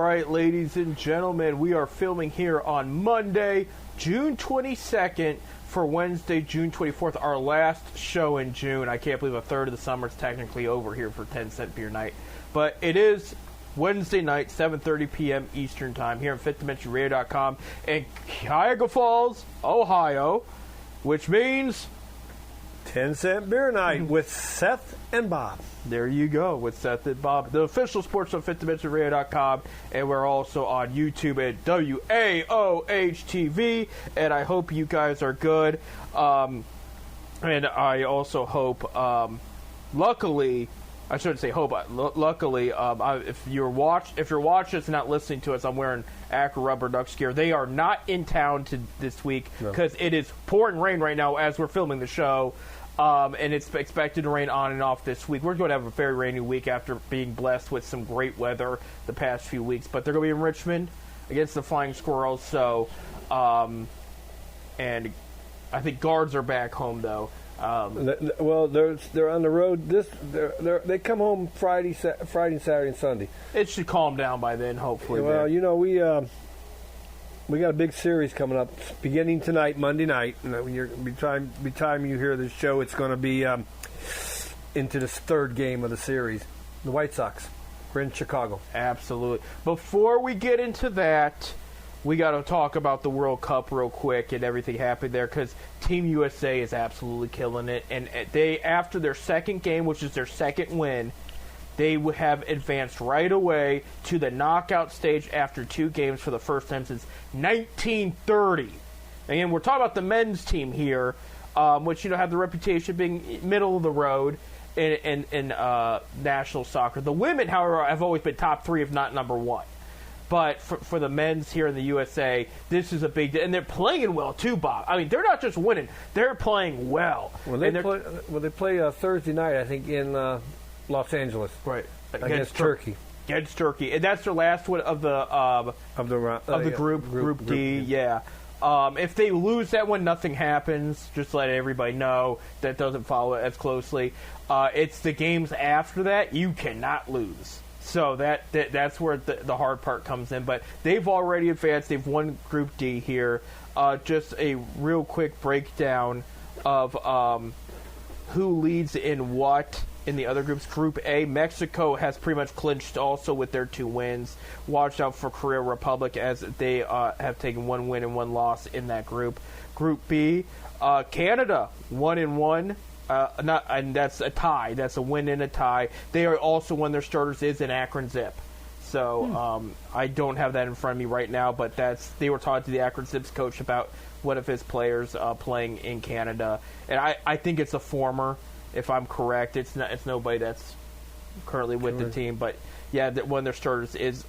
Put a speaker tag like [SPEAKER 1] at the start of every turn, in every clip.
[SPEAKER 1] right, ladies and gentlemen, we are filming here on Monday, June 22nd for Wednesday, June 24th, our last show in June. I can't believe a third of the summer is technically over here for 10 Cent Beer Night. But it is Wednesday night, 7:30 p.m. Eastern Time here on FifthDimensionRadio.com in Cuyahoga Falls, Ohio, which means
[SPEAKER 2] 10 Cent Beer Night with Seth and Bob.
[SPEAKER 1] There you go, with Seth and Bob, the official sports on FifthDimensionRadio.com, and we're also on YouTube at WAOH-TV, and I hope you guys are good. And I also hope, luckily, I shouldn't say hope, luckily, if you're watching us and not listening to us, I'm wearing Acura Rubber Ducks gear. They are not in town this week because it is pouring rain right now as we're filming the show. And it's expected to rain on and off this week. We're going to have a very rainy week after being blessed with some great weather the past few weeks. But they're going to be in Richmond against the Flying Squirrels. So, and I think guards are back home though.
[SPEAKER 2] Well, they're on the road. They come home Friday, Saturday, and Sunday.
[SPEAKER 1] It should calm down by then, hopefully.
[SPEAKER 2] Well, you know we got a big series coming up beginning tonight, Monday night. By the time you hear this show, it's going to be into this third game of the series. The White Sox. We're in Chicago.
[SPEAKER 1] Absolutely. Before we get into that, we got to talk about the World Cup real quick and everything happened there because Team USA is absolutely killing it. And they, after their second game, which is their second win, they would have advanced right away to the knockout stage after two games for the first time since 1930. Again, we're talking about the men's team here, which have the reputation of being middle of the road in national soccer. The women, however, have always been top three, if not number one. But for the men's here in the USA, this is a big deal. And they're playing well, too, Bob. I mean, they're not just winning. They're playing well.
[SPEAKER 2] Well, they play Thursday night, I think, in Los Angeles.
[SPEAKER 1] Right.
[SPEAKER 2] Against Turkey.
[SPEAKER 1] Against Turkey. And that's their last one of the Group D. Yeah. If they lose that one, nothing happens. Just let everybody know that doesn't follow it as closely. It's the games after that you cannot lose. So that's where the hard part comes in. But they've already advanced. They've won Group D here. Just a real quick breakdown of who leads in what in the other groups. Group A, Mexico has pretty much clinched also with their two wins. Watch out for Korea Republic as they have taken one win and one loss in that group. Group B, Canada 1-1. And that's a tie. That's a win and a tie. They are also one of their starters is in Akron Zip. So I don't have that in front of me right now, but they were talking to the Akron Zips coach about one of his players playing in Canada, and I think it's a former, if I'm correct. It's nobody that's currently with the team, but yeah, one of their starters is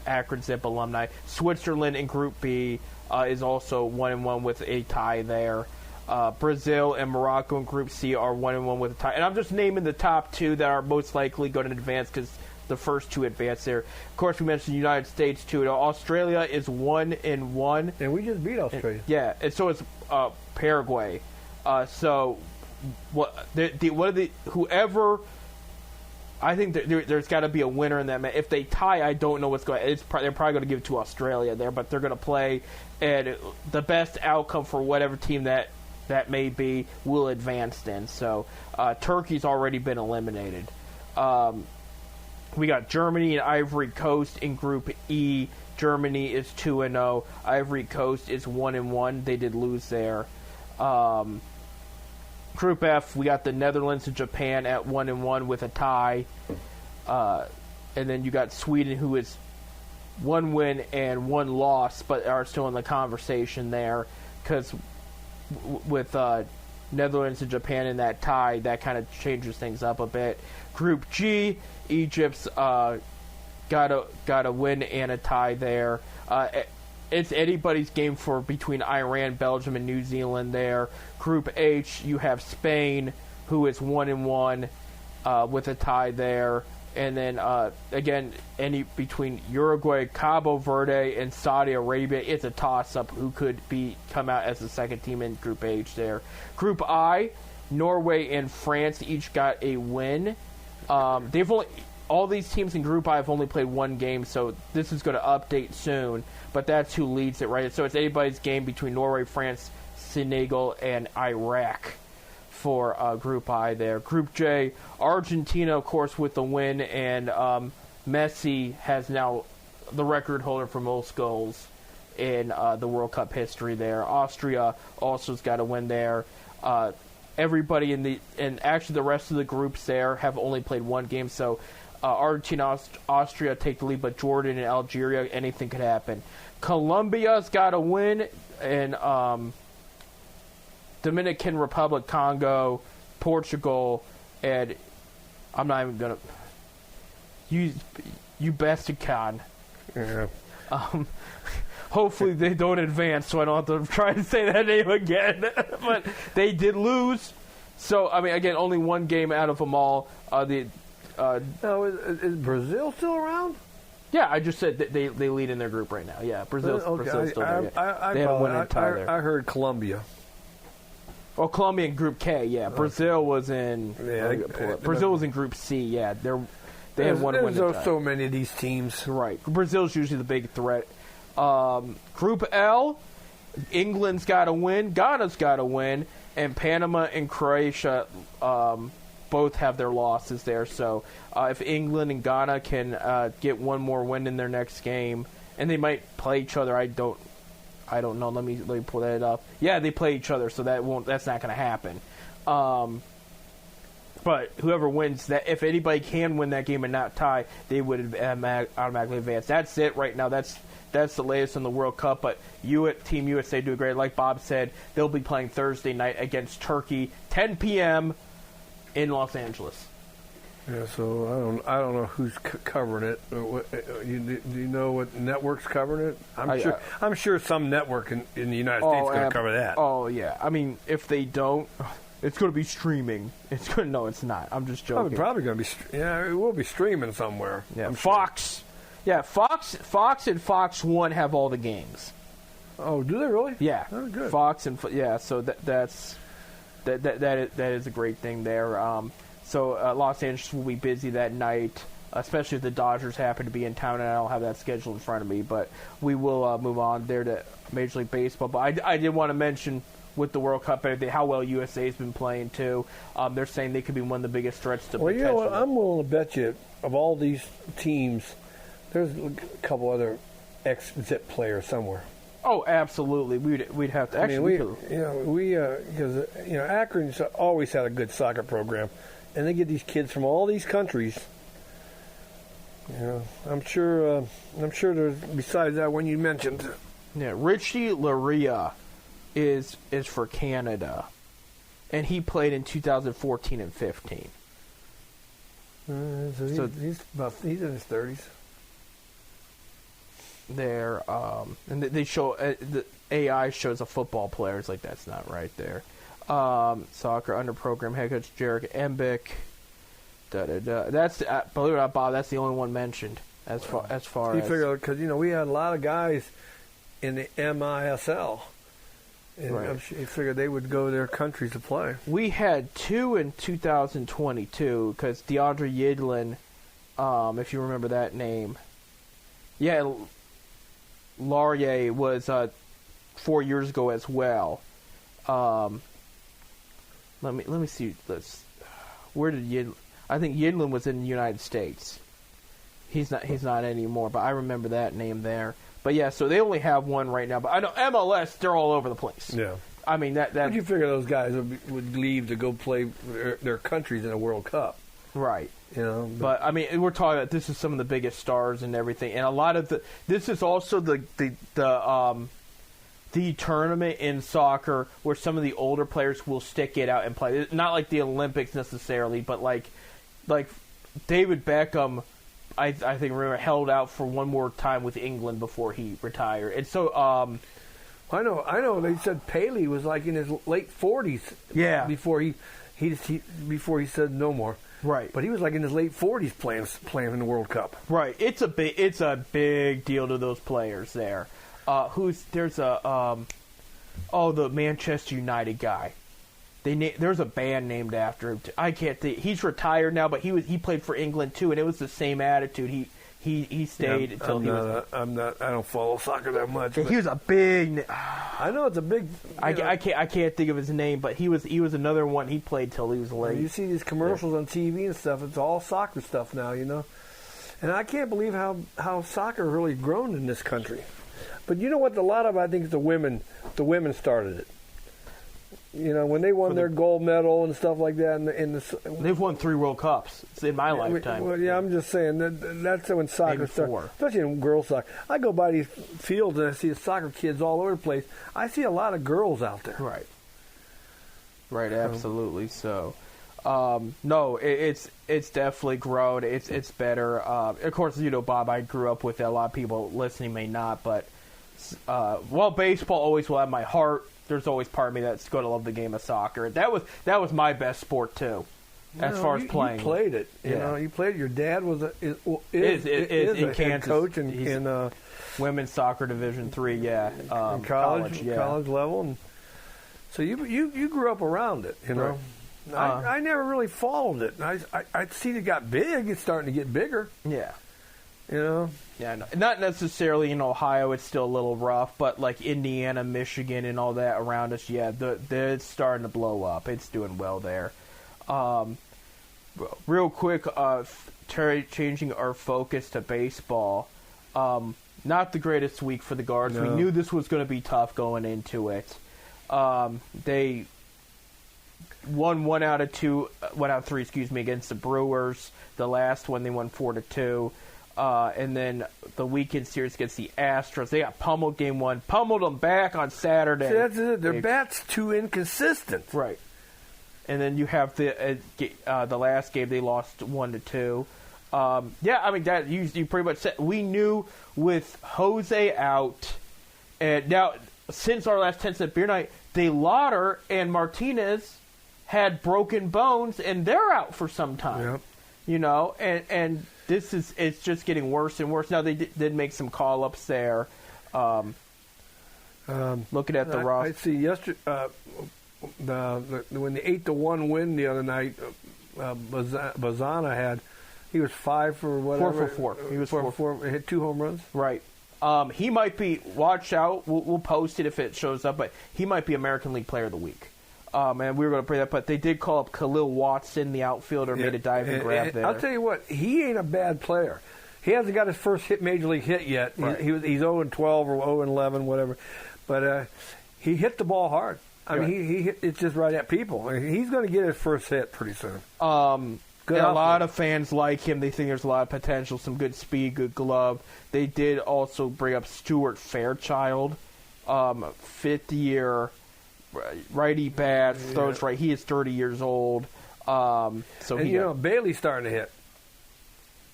[SPEAKER 1] Akron Zip alumni. Switzerland in Group B is also 1-1 with a tie there. Brazil and Morocco in Group C are 1-1 with a tie. And I'm just naming the top two that are most likely going to advance because the first two advance there. Of course, we mentioned the United States, too. Australia is 1-1.
[SPEAKER 2] And we just beat Australia.
[SPEAKER 1] And so is Paraguay. So, whoever... I think there's got to be a winner in that match. If they tie, I don't know what's going on. They're probably going to give it to Australia there, but they're going to play, and the best outcome for whatever team that may be will advance then. So Turkey's already been eliminated. We got Germany and Ivory Coast in Group E. Germany is 2-0. Ivory Coast is 1-1. They did lose there. Group F, we got the Netherlands and Japan at 1-1 with a tie. And then you got Sweden, who is one win and one loss, but are still in the conversation there. Because with Netherlands and Japan in that tie, that kind of changes things up a bit. Group G, Egypt's got a win and a tie there. It's anybody's game for between Iran, Belgium, and New Zealand there. Group H, you have Spain, who is 1-1 with a tie there. And then, again, between Uruguay, Cabo Verde, and Saudi Arabia, it's a toss-up who could come out as the second team in Group H there. Group I, Norway and France each got a win. all these teams in Group I have only played one game, so this is going to update soon. But that's who leads it, right? So it's anybody's game between Norway, France, Senegal, and Iraq for Group I there. Group J, Argentina, of course, with the win, and Messi has now the record holder for most goals in the World Cup history there. Austria also has got a win there. Everybody and actually the rest of the groups there have only played one game, so Argentina, Austria take the lead, but Jordan and Algeria, anything could happen. Colombia's got a win, and Dominican Republic, Congo, Portugal, and I'm not even going to... Uzbekistan.
[SPEAKER 2] Yeah.
[SPEAKER 1] Hopefully they don't advance, so I don't have to try to say that name again. But they did lose. So, I mean, again, only one game out of them all.
[SPEAKER 2] Now, is Brazil still around?
[SPEAKER 1] Yeah, I just said that they lead in their group right now. Yeah, Brazil's still there. They haven't won a tie there.
[SPEAKER 2] I heard Colombia.
[SPEAKER 1] Well, Colombia in Group K, yeah. Brazil was in... Brazil was in Group C, yeah. They had one win.
[SPEAKER 2] There's so many of these teams.
[SPEAKER 1] Right. Brazil's usually the big threat. Group L, England's got a win, Ghana's got a win, and Panama and Croatia both have their losses there. So if England and Ghana can get one more win in their next game, and they might play each other, I don't know. Let me pull that up. Yeah, they play each other, so that's not going to happen. But whoever wins that, if anybody can win that game and not tie, they would automatically advance. That's it right now. That's the latest in the World Cup. But Team USA do great. Like Bob said, they'll be playing Thursday night against Turkey, 10 p.m. in Los Angeles.
[SPEAKER 2] Yeah, so I don't know who's covering it. Do you know what network's covering it? I'm sure some network in the United States is going to cover that.
[SPEAKER 1] Oh yeah, I mean if they don't, it's going to be streaming. No, it's not. I'm just joking.
[SPEAKER 2] Probably going to be. Yeah, it will be streaming somewhere.
[SPEAKER 1] Yeah, Fox. Sure. Yeah, Fox and Fox 1 have all the games.
[SPEAKER 2] Oh, do they really?
[SPEAKER 1] Yeah.
[SPEAKER 2] Oh, good.
[SPEAKER 1] Fox and so that is a great thing there. So Los Angeles will be busy that night, especially if the Dodgers happen to be in town, and I don't have that schedule in front of me. But we will move on there to Major League Baseball. But I did want to mention with the World Cup how well USA's been playing too. They're saying they could be one of the biggest threats to.
[SPEAKER 2] Well, you know what? I'm willing to bet you of all these teams, there's a couple other ex-Zip players somewhere.
[SPEAKER 1] Oh, absolutely. We'd have to. Actually,
[SPEAKER 2] because Akron's always had a good soccer program, and they get these kids from all these countries. I'm sure there's besides that one you mentioned.
[SPEAKER 1] Yeah, Richie Laryea is for Canada, and he played in 2014 and 15.
[SPEAKER 2] He's in his 30s.
[SPEAKER 1] There, and they show the AI shows a football player. It's like that's not right there. Soccer under program head coach Jarek Embick. That's believe it or not, Bob. That's the only one mentioned as far as.
[SPEAKER 2] You figure because we had a lot of guys in the MISL, and right. You figured they would go to their countries to play.
[SPEAKER 1] We had 2 in 2022 because DeAndre Yedlin, if you remember that name, yeah. Laryea was 4 years ago as well. Let me see. Where did Yedlin? I think Yedlin was in the United States. He's not anymore. But I remember that name there. But yeah, so they only have one right now. But I know MLS, they're all over the place.
[SPEAKER 2] Yeah.
[SPEAKER 1] I mean that.
[SPEAKER 2] Would you figure those guys would leave to go play their countries in a World Cup?
[SPEAKER 1] Right. But I mean, we're talking about this is some of the biggest stars and everything, and a lot of this is also the tournament in soccer where some of the older players will stick it out and play. Not like the Olympics necessarily, but like David Beckham, I think held out for one more time with England before he retired, and so
[SPEAKER 2] I know. They said Pele was like in his late 40s.
[SPEAKER 1] Yeah.
[SPEAKER 2] Before he said no more.
[SPEAKER 1] Right,
[SPEAKER 2] but he was like in his late 40s playing in the World Cup.
[SPEAKER 1] Right, it's a big deal to those players there. The Manchester United guy. There's a band named after him. I can't think. He's retired now, but he played for England too, and it was the same attitude. He stayed until he was.
[SPEAKER 2] I don't follow soccer that much.
[SPEAKER 1] He was a big.
[SPEAKER 2] I know it's a big.
[SPEAKER 1] I can't think of his name, but he was another one. He played till he was late.
[SPEAKER 2] You see these commercials on TV and stuff. It's all soccer stuff now, And I can't believe how soccer really grown in this country. But you know what? A lot of I think the women started it. When they won their gold medal and stuff like that.
[SPEAKER 1] They've won 3 World Cups in my lifetime.
[SPEAKER 2] Well, yeah, I'm just saying that's when soccer started, especially in girls soccer. I go by these fields and I see soccer kids all over the place. I see a lot of girls out there.
[SPEAKER 1] Right, absolutely. So, no, it's definitely grown. It's better. Of course, Bob, I grew up with it. A lot of people listening may not, but while baseball always will have my heart, there's always part of me that's going to love the game of soccer. That was my best sport too, as far as playing.
[SPEAKER 2] You played it. You played it. Your dad was
[SPEAKER 1] is in
[SPEAKER 2] Kansas coach in
[SPEAKER 1] women's soccer Division III. Yeah,
[SPEAKER 2] in college level. And so you grew up around it.
[SPEAKER 1] Right.
[SPEAKER 2] I never really followed it. I see it got big. It's starting to get bigger.
[SPEAKER 1] Yeah.
[SPEAKER 2] Yeah,
[SPEAKER 1] no, not necessarily in Ohio. It's still a little rough, but like Indiana, Michigan, and all that around us, it's starting to blow up. It's doing well there. Real quick, changing our focus to baseball. Not the greatest week for the Guards. No. We knew this was going to be tough going into it. They won 1 out of 3, against the Brewers. The last one they won 4-2. And then the weekend series against the Astros, they got pummeled game 1, pummeled them back on Saturday.
[SPEAKER 2] See, that's it. Their bat's too inconsistent.
[SPEAKER 1] Right. And then you have the last game they lost 1-2. That you pretty much said. We knew with Jose out, and now since our last 10-cent beer night, De Lauder and Martinez had broken bones, and they're out for some time. Yep. And it's just getting worse and worse. Now they did make some call-ups there. Looking at the roster,
[SPEAKER 2] I see yesterday when the 8-1 win the other night, Bazana had. He was 5 for whatever.
[SPEAKER 1] 4 for 4. He was 4 for 4.
[SPEAKER 2] Hit 2 home runs.
[SPEAKER 1] Right. He might be. Watch out. We'll post it if it shows up. But he might be American League Player of the Week. And we were going to bring that, but they did call up Khalil Watson, the outfielder, made a diving grab there.
[SPEAKER 2] I'll tell you what, he ain't a bad player. He hasn't got his first major league hit yet. Right. He's 0-12 or 0-11, whatever. But he hit the ball hard. I mean, he hit it just right at people. I mean, he's going to get his first hit pretty soon.
[SPEAKER 1] A lot of fans like him. They think there's a lot of potential, some good speed, good glove. They did also bring up Stuart Fairchild, 5th-year righty bat, throws right. He is 30 years old.
[SPEAKER 2] Bailey's starting to hit.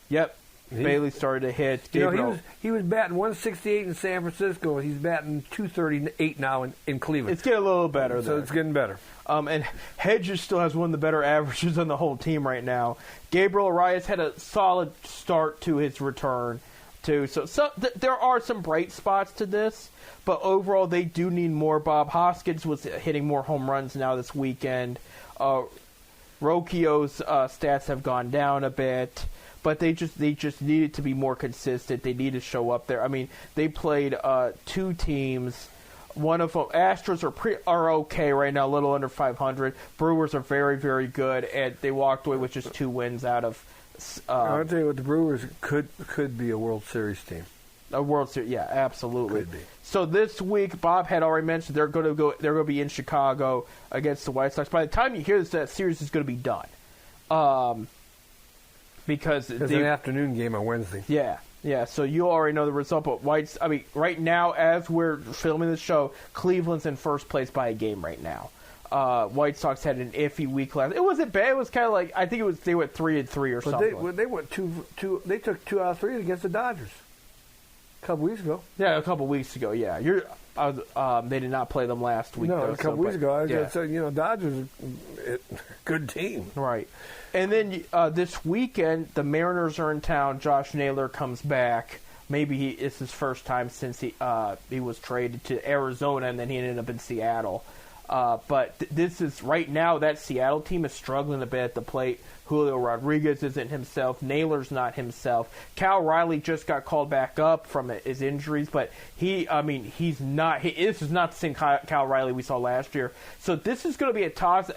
[SPEAKER 1] Yep. Bailey started to hit.
[SPEAKER 2] He was batting 168 in San Francisco. He's batting 238 now in Cleveland.
[SPEAKER 1] It's getting a little better.
[SPEAKER 2] So it's getting better.
[SPEAKER 1] And Hedges still has one of the better averages on the whole team right now. Gabriel Arias had a solid start to his return, too. So there are some bright spots to this, but overall they do need more. Bob Hoskins was hitting more home runs now this weekend. Rocchio's stats have gone down a bit. But they just needed to be more consistent. They need to show up there. I mean, they played 2 teams. One of them, Astros are okay right now, a little under 500. Brewers are very, very good, and they walked away with just 2 wins out of.
[SPEAKER 2] I'll tell you what, the Brewers could be a World Series team.
[SPEAKER 1] A World Series, yeah, absolutely.
[SPEAKER 2] Could be.
[SPEAKER 1] So this week, Bob had already mentioned they're going to be in Chicago against the White Sox. By the time you hear this, that series is going to be done. Because
[SPEAKER 2] it's an afternoon game on Wednesday.
[SPEAKER 1] Yeah. So you already know the result. But right now, as we're filming this show, Cleveland's in first place by a game right now. White Sox had an iffy week last. It wasn't bad. It was kind of like they went 3-3 or something.
[SPEAKER 2] They went 2. They took 2 out of 3 against the Dodgers a couple weeks ago.
[SPEAKER 1] Yeah, a couple weeks ago. Yeah, they did not play them last week.
[SPEAKER 2] No, a couple weeks ago. Dodgers, good team.
[SPEAKER 1] Right. And then this weekend, the Mariners are in town. Josh Naylor comes back. Maybe it's his first time since he was traded to Arizona, and then he ended up in Seattle. But this is right now that Seattle team is struggling a bit at the plate. Julio Rodriguez isn't himself. Naylor's not himself. Cal Riley just got called back up from his injuries, but he's not. This is not the same Cal Riley we saw last year. So this is going to be a toss.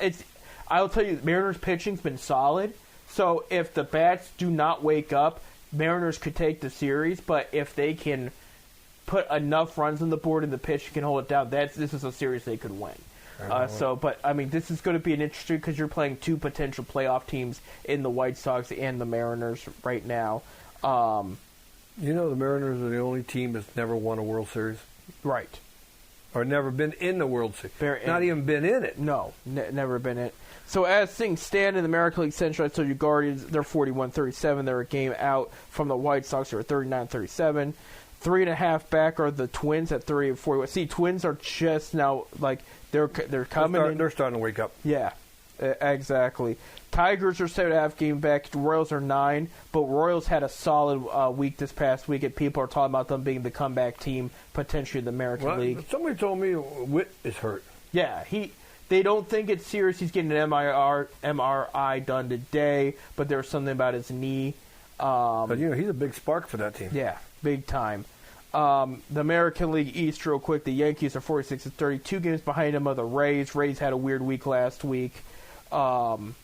[SPEAKER 1] I'll tell you, Mariners pitching's been solid. So if the bats do not wake up, Mariners could take the series. But if they can put enough runs on the board and the pitch can hold it down, this is a series they could win. This is going to be an interesting because you're playing two potential playoff teams in the White Sox and the Mariners right now.
[SPEAKER 2] The Mariners are the only team that's never won a World Series.
[SPEAKER 1] Right.
[SPEAKER 2] Or never been in the World Series. Not even been in it.
[SPEAKER 1] No, never been in it. So as things stand in the American League Central, I told you Guardians, they're 41-37. They're a game out from the White Sox, who are 39-37. 3.5 back are the Twins at 30-41. See, Twins are just now they're coming.
[SPEAKER 2] They're starting to wake up.
[SPEAKER 1] Yeah, exactly. Tigers are 7.5 game back. Royals are 9, but Royals had a solid week this past week, and people are talking about them being the comeback team potentially in the American League.
[SPEAKER 2] Somebody told me Witt is hurt.
[SPEAKER 1] Yeah, they don't think it's serious. He's getting an MRI done today, but there's something about his knee.
[SPEAKER 2] But he's a big spark for that team.
[SPEAKER 1] Yeah, big time. The American League East, real quick, the Yankees are 46-30. 2 games behind them are the Rays. Rays had a weird week last week. They got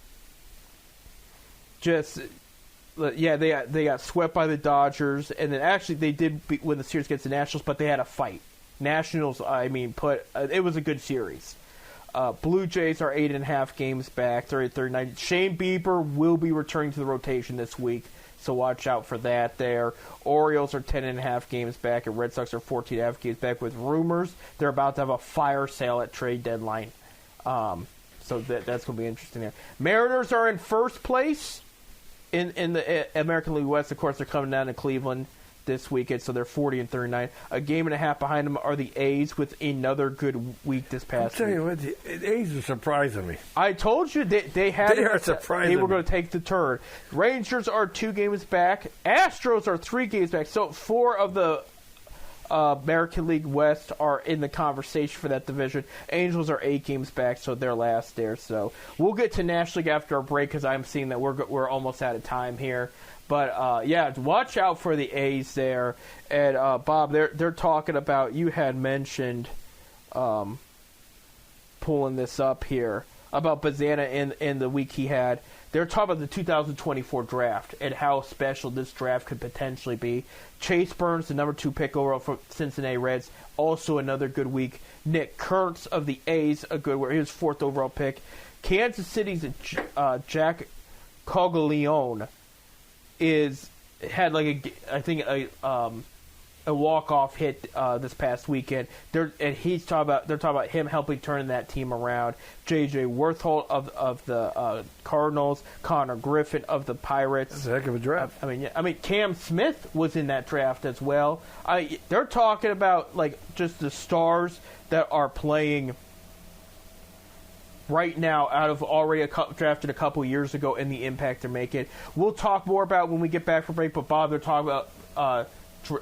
[SPEAKER 1] swept by the Dodgers, and then actually they did win the series against the Nationals, but they had a fight. Nationals, it was a good series. Blue Jays are 8.5 games back, 30-39. Shane Bieber will be returning to the rotation this week, so watch out for that there. Orioles are 10.5 games back, and Red Sox are 14.5 games back with rumors they're about to have a fire sale at trade deadline. So that's going to be interesting there. Mariners are in first place in the American League West. Of course, they're coming down to Cleveland this weekend, so they're 40-39. A game and a half behind them are the A's with another good week this past week.
[SPEAKER 2] I'm telling you what, the A's are surprising me.
[SPEAKER 1] I told you they
[SPEAKER 2] are surprising.
[SPEAKER 1] They were going to take the turn. Rangers are 2 games back. Astros are 3 games back. So 4 of the American League West are in the conversation for that division. Angels are 8 games back, so they're last there. So we'll get to National League after our break because I'm seeing that we're almost out of time here. But watch out for the A's there. And Bob, they're talking about, you had mentioned pulling this up here about Bazana in the week he had. They're talking about the 2024 draft and how special this draft could potentially be. Chase Burns, the number 2 pick overall for Cincinnati Reds, also another good week. Nick Kurtz of the A's, a good one. He was 4th overall pick. Kansas City's Jack Coglione had a walk-off hit this past weekend. They're talking about him helping turn that team around. J.J. Worthholt of the Cardinals, Connor Griffin of the Pirates.
[SPEAKER 2] That's a heck of a draft.
[SPEAKER 1] Cam Smith was in that draft as well. They're talking about just the stars that are playing right now out of already drafted a couple years ago and the impact they're making. We'll talk more about when we get back from break, but Bob, they're talking about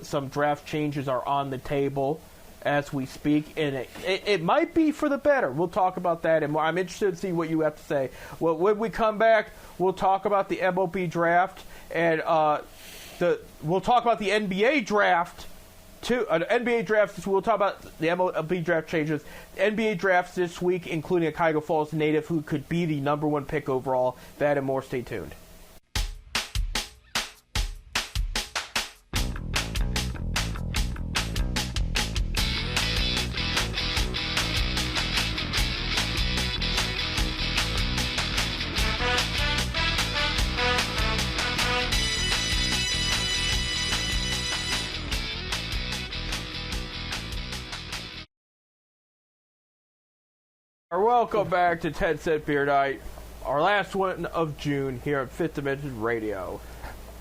[SPEAKER 1] some draft changes are on the table as we speak, and it might be for the better. We'll talk about that, and I'm interested to see what you have to say. Well, when we come back, we'll talk about the MLB draft, and we'll talk about the NBA draft too. NBA drafts. We'll talk about the MLB draft changes. NBA drafts this week, including a Cuyahoga Falls native who could be the number 1 pick overall. That and more. Stay tuned. Welcome back to 10 Cent Beer Night, our last one of June here at Fifth Dimension Radio.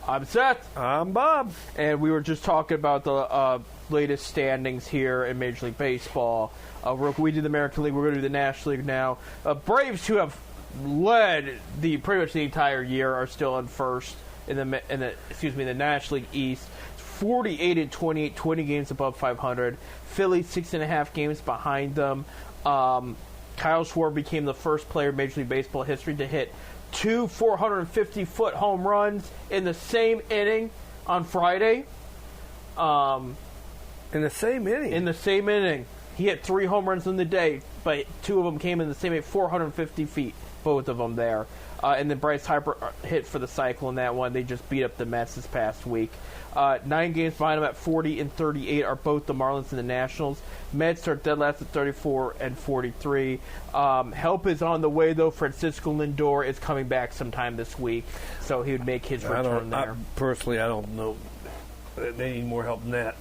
[SPEAKER 1] I'm Seth.
[SPEAKER 2] I'm Bob.
[SPEAKER 1] And we were just talking about the latest standings here in Major League Baseball. We did the American League. We're going to do the National League now. Braves, who have led pretty much the entire year, are still in first in the National League East. 48-28, 20 games above 500. Philly 6.5 games behind them. Kyle Schwarber became the first player in Major League Baseball history to hit 2 450-foot home runs in the same inning on Friday.
[SPEAKER 2] In the same inning?
[SPEAKER 1] In the same inning. He hit 3 home runs in the day, but 2 of them came in the same inning, 450 feet, both of them there. And then Bryce Harper hit for the Cycle in that one. They just beat up the Mets this past week. 9 games behind them at 40 and 38 are both the Marlins and the Nationals. Mets are dead last at 34 and 43. Help is on the way, though. Francisco Lindor is coming back sometime this week, so he would make his return there.
[SPEAKER 2] Personally, I don't know. They need more help than that.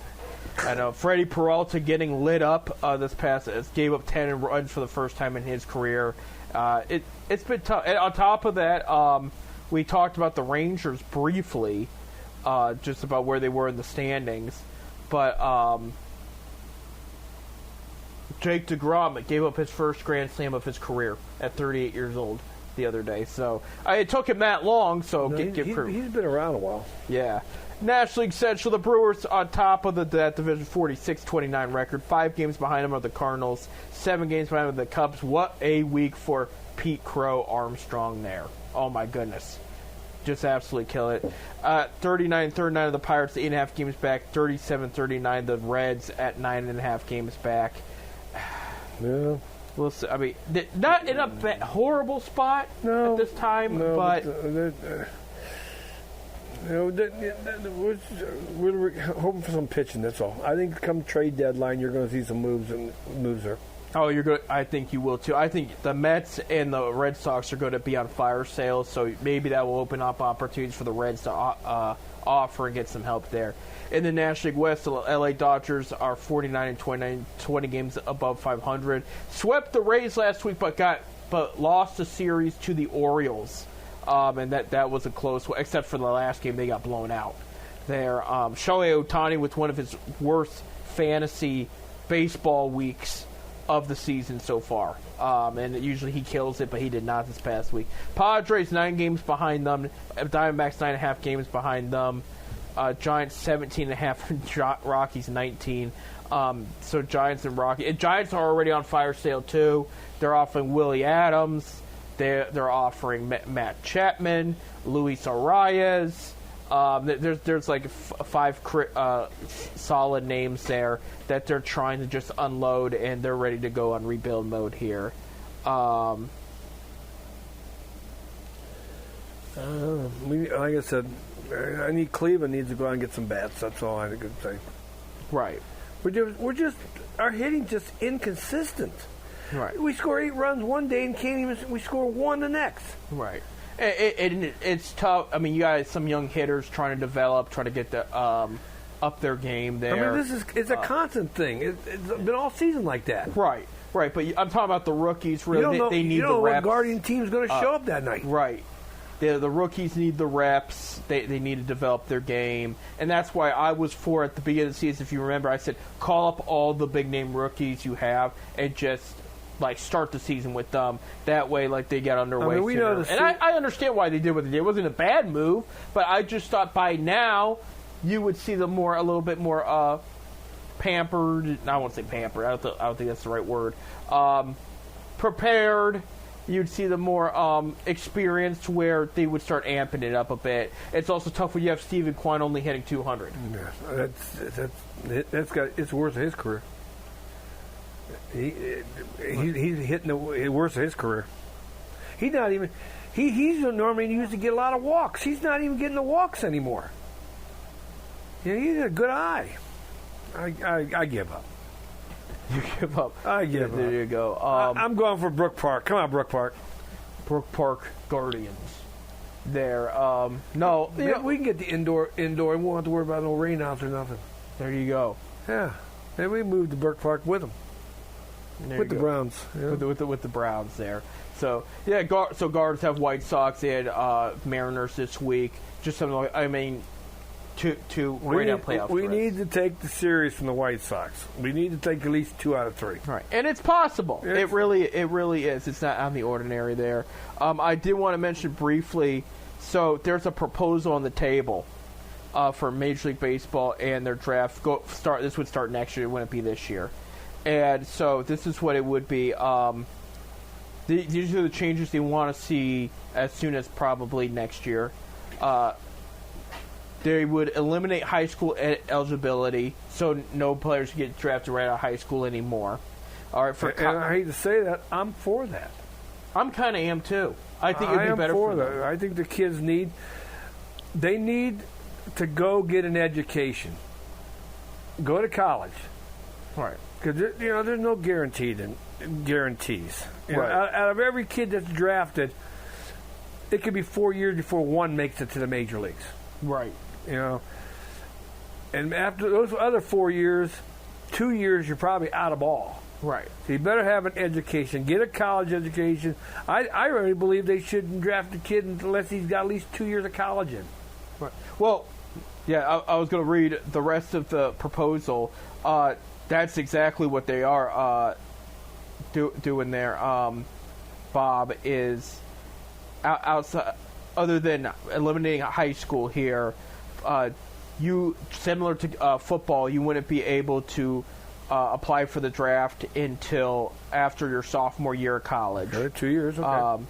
[SPEAKER 1] I know. Freddie Peralta getting lit up this past. Gave up 10 runs for the first time in his career. It's been tough. And on top of that, we talked about the Rangers briefly, just about where they were in the standings. But Jake DeGrom gave up his first Grand Slam of his career at 38 years old the other day. So it took him that long. So
[SPEAKER 2] he's been around a while.
[SPEAKER 1] Yeah. National League Central, the Brewers on top of that division, 46-29 record. 5 games behind them are the Cardinals. 7 games behind them are the Cubs. What a week for Pete Crow Armstrong there. Oh, my goodness. Just absolutely kill it. 39-39 of the Pirates, 8.5 games back. 37-39 the Reds at 9.5 games back.
[SPEAKER 2] Yeah.
[SPEAKER 1] We'll see. I mean, not in a horrible spot at this time, but
[SPEAKER 2] we're hoping for some pitching. That's all. I think come trade deadline, you're going to see some moves there.
[SPEAKER 1] Oh, you're good. I think you will too. I think the Mets and the Red Sox are going to be on fire sales, so maybe that will open up opportunities for the Reds to offer and get some help there. In the National League West, the LA Dodgers are 49-29, 20 games above 500. Swept the Rays last week, but lost the series to the Orioles. And that was a close one, except for the last game they got blown out there. Shohei Ohtani with one of his worst fantasy baseball weeks of the season so far. And usually he kills it, but he did not this past week. Padres 9 games behind them. Diamondbacks 9.5 games behind them. Giants 17.5. Rockies 19. So Giants and Rockies. Giants are already on fire sale too. They're offering Willie Adams. They're offering Matt Chapman, Luis Arias. There's like 5 solid names there that they're trying to just unload, and they're ready to go on rebuild mode here.
[SPEAKER 2] Like I said, I need Cleveland needs to go out and get some bats. That's all I could say.
[SPEAKER 1] Right.
[SPEAKER 2] We're just our hitting just inconsistent.
[SPEAKER 1] Right.
[SPEAKER 2] We score 8 runs one day and can't even. We score 1 the next.
[SPEAKER 1] Right. It's tough. I mean, you got some young hitters trying to develop, trying to get up their game there.
[SPEAKER 2] I mean, it's a constant thing. It's been all season like that.
[SPEAKER 1] Right. Right. But I'm talking about the rookies. Really, they need the reps.
[SPEAKER 2] You don't know what Guardian team's going to show up that night.
[SPEAKER 1] Right. The rookies need the reps. They need to develop their game. And that's why I was for, at the beginning of the season, if you remember, I said, call up all the big-name rookies you have and just start the season with them. That way, they get underway.
[SPEAKER 2] I mean,
[SPEAKER 1] and I understand why they did what they did. It wasn't a bad move, but I just thought by now you would see them a little bit more pampered. I won't say pampered. I don't think that's the right word. Prepared. You'd see them more experienced, where they would start amping it up a bit. It's also tough when you have Steven Kwan only hitting 200.
[SPEAKER 2] Yeah, it's worse than his career. He's hitting the worst of his career. He's not even. He's normally used to get a lot of walks. He's not even getting the walks anymore. Yeah, he's a good eye. I give up.
[SPEAKER 1] You give up.
[SPEAKER 2] I give up.
[SPEAKER 1] There you go.
[SPEAKER 2] I'm going for Brook Park. Come on, Brook Park.
[SPEAKER 1] Brook Park Guardians. There. No,
[SPEAKER 2] we can get the indoor, and we won't have to worry about no rainouts or nothing.
[SPEAKER 1] There you go.
[SPEAKER 2] Yeah, and we moved to Brook Park with them. With the Browns. Yeah.
[SPEAKER 1] With the Browns there. So, yeah, so Guards have White Sox. They had Mariners this week. Just something like, I mean, two right now playoffs.
[SPEAKER 2] We need to take the series from the White Sox. We need to take at least 2 out of 3.
[SPEAKER 1] Right. And it's possible. It really is. It's not out of the ordinary there. I did want to mention briefly, so there's a proposal on the table for Major League Baseball and their draft. This would start next year. It wouldn't be this year. And so this is what it would be. these are the changes they want to see as soon as probably next year. They would eliminate high school eligibility, so no players get drafted right out of high school anymore. All right,
[SPEAKER 2] and I hate to say that, I'm for that.
[SPEAKER 1] I'm kind of am too. I think it'd be better for them.
[SPEAKER 2] I think the kids need to go get an education, go to college,
[SPEAKER 1] right?
[SPEAKER 2] Because there's no guarantees.
[SPEAKER 1] Right.
[SPEAKER 2] Out of every kid that's drafted, it could be 4 years before one makes it to the major leagues.
[SPEAKER 1] Right.
[SPEAKER 2] And after those other 4 years, 2 years, you're probably out of ball.
[SPEAKER 1] Right.
[SPEAKER 2] So you better have an education. Get a college education. I really believe they shouldn't draft a kid unless he's got at least 2 years of college in.
[SPEAKER 1] Right. Well, yeah, I was going to read the rest of the proposal. That's exactly what they are doing there. Bob, is outside, other than eliminating high school here, you, similar to football, you wouldn't be able to apply for the draft until after your sophomore year of college.
[SPEAKER 2] 2 years, okay.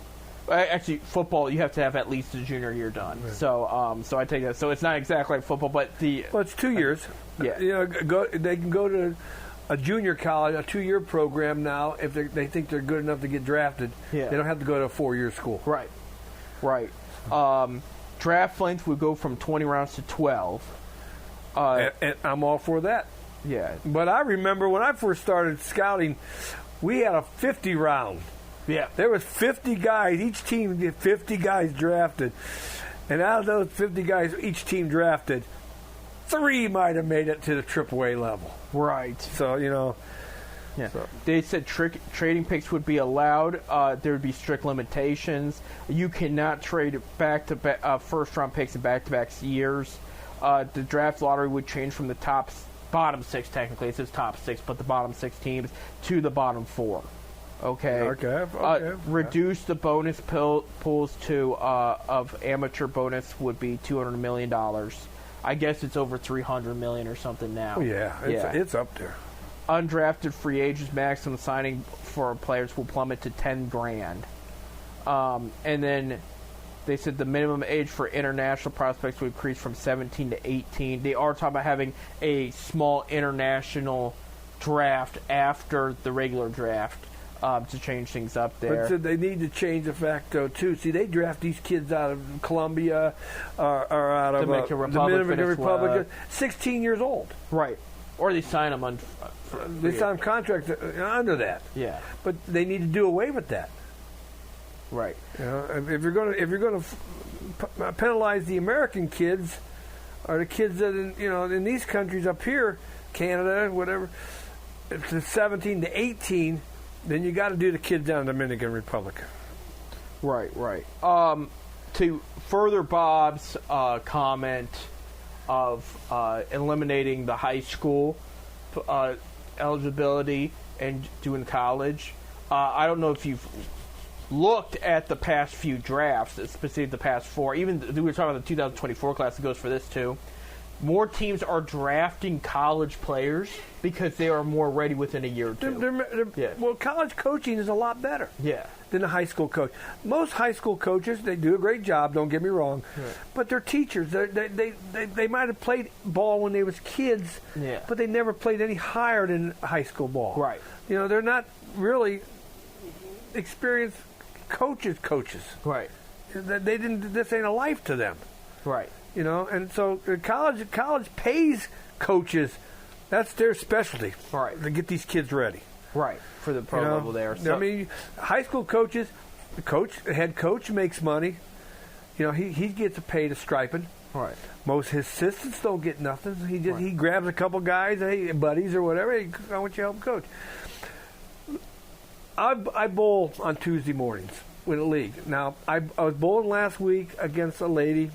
[SPEAKER 1] Actually, football, you have to have at least a junior year done. Right. So I take that. So it's not exactly like football, but
[SPEAKER 2] it's 2 years.
[SPEAKER 1] Yeah.
[SPEAKER 2] They can go to a junior college, a 2-year program now if they think they're good enough to get drafted.
[SPEAKER 1] Yeah.
[SPEAKER 2] They don't have to go to a 4-year school.
[SPEAKER 1] Right. Draft length would go from 20 rounds to 12.
[SPEAKER 2] And I'm all for that.
[SPEAKER 1] Yeah.
[SPEAKER 2] But I remember when I first started scouting, we had a 50 round.
[SPEAKER 1] Yeah.
[SPEAKER 2] There was 50 guys. Each team did 50 guys drafted. And out of those 50 guys each team drafted, 3 might have made it to the AAA level.
[SPEAKER 1] Right.
[SPEAKER 2] So,
[SPEAKER 1] Yeah. So. They said trading picks would be allowed. There would be strict limitations. You cannot trade back-to-back first-round picks in back-to-back years. The draft lottery would change from the bottom 6, technically. It says top 6, but the bottom 6 teams to the bottom 4. Okay. Reduce the bonus pools to of amateur bonus would be $200 million. I guess it's over $300 million or something now.
[SPEAKER 2] Oh, yeah. It's up there.
[SPEAKER 1] Undrafted free agents maximum signing for players will plummet to $10,000. And then they said the minimum age for international prospects would increase from 17 to 18. They are talking about having a small international draft after the regular draft to change things up there.
[SPEAKER 2] But they need to change the fact, though, too. See, they draft these kids out of Colombia or out of
[SPEAKER 1] Dominican
[SPEAKER 2] Republic, 16 years old.
[SPEAKER 1] Right. Or they sign them
[SPEAKER 2] they sign contracts under that.
[SPEAKER 1] Yeah.
[SPEAKER 2] But they need to do away with that.
[SPEAKER 1] Right.
[SPEAKER 2] If you're going to penalize the American kids or the kids that in these countries up here, Canada, whatever, to 17 to 18, then you got to do the kids down in the Dominican Republic.
[SPEAKER 1] Right. To further Bob's comment of eliminating the high school eligibility and doing college, I don't know if you've looked at the past few drafts, specifically the past 4. Even we were talking about the 2024 class that goes for this too. More teams are drafting college players because they are more ready within a year or two.
[SPEAKER 2] Well, college coaching is a lot better than a high school coach. Most high school coaches, they do a great job, don't get me wrong, but they're teachers. They might have played ball when they was kids, but they never played any higher than high school ball.
[SPEAKER 1] Right.
[SPEAKER 2] They're not really experienced coaches.
[SPEAKER 1] Right.
[SPEAKER 2] They didn't. This ain't a life to them.
[SPEAKER 1] Right.
[SPEAKER 2] And so college pays coaches. That's their specialty.
[SPEAKER 1] Right.
[SPEAKER 2] To get these kids ready.
[SPEAKER 1] Right. For the pro level there.
[SPEAKER 2] So. I mean, high school coaches, the head coach makes money. He gets paid a stipend.
[SPEAKER 1] Right.
[SPEAKER 2] Most his assistants don't get nothing. He grabs a couple guys, buddies or whatever. Hey, I want you to help coach. I bowl on Tuesday mornings with a league. Now, I was bowling last week against a lady,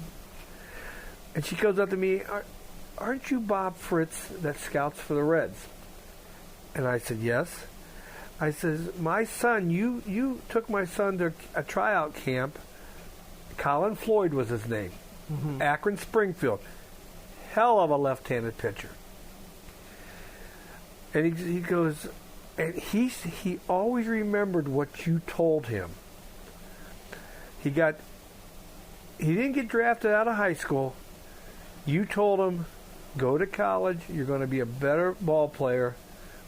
[SPEAKER 2] and she goes up to me, aren't you Bob Fritz that scouts for the Reds? And I said, yes. I says, my son, you took my son to a tryout camp. Colin Floyd was his name. Mm-hmm. Akron Springfield. Hell of a left-handed pitcher. And he goes, And he always remembered what you told him. He didn't get drafted out of high school. You told him, go to college, you're going to be a better ball player,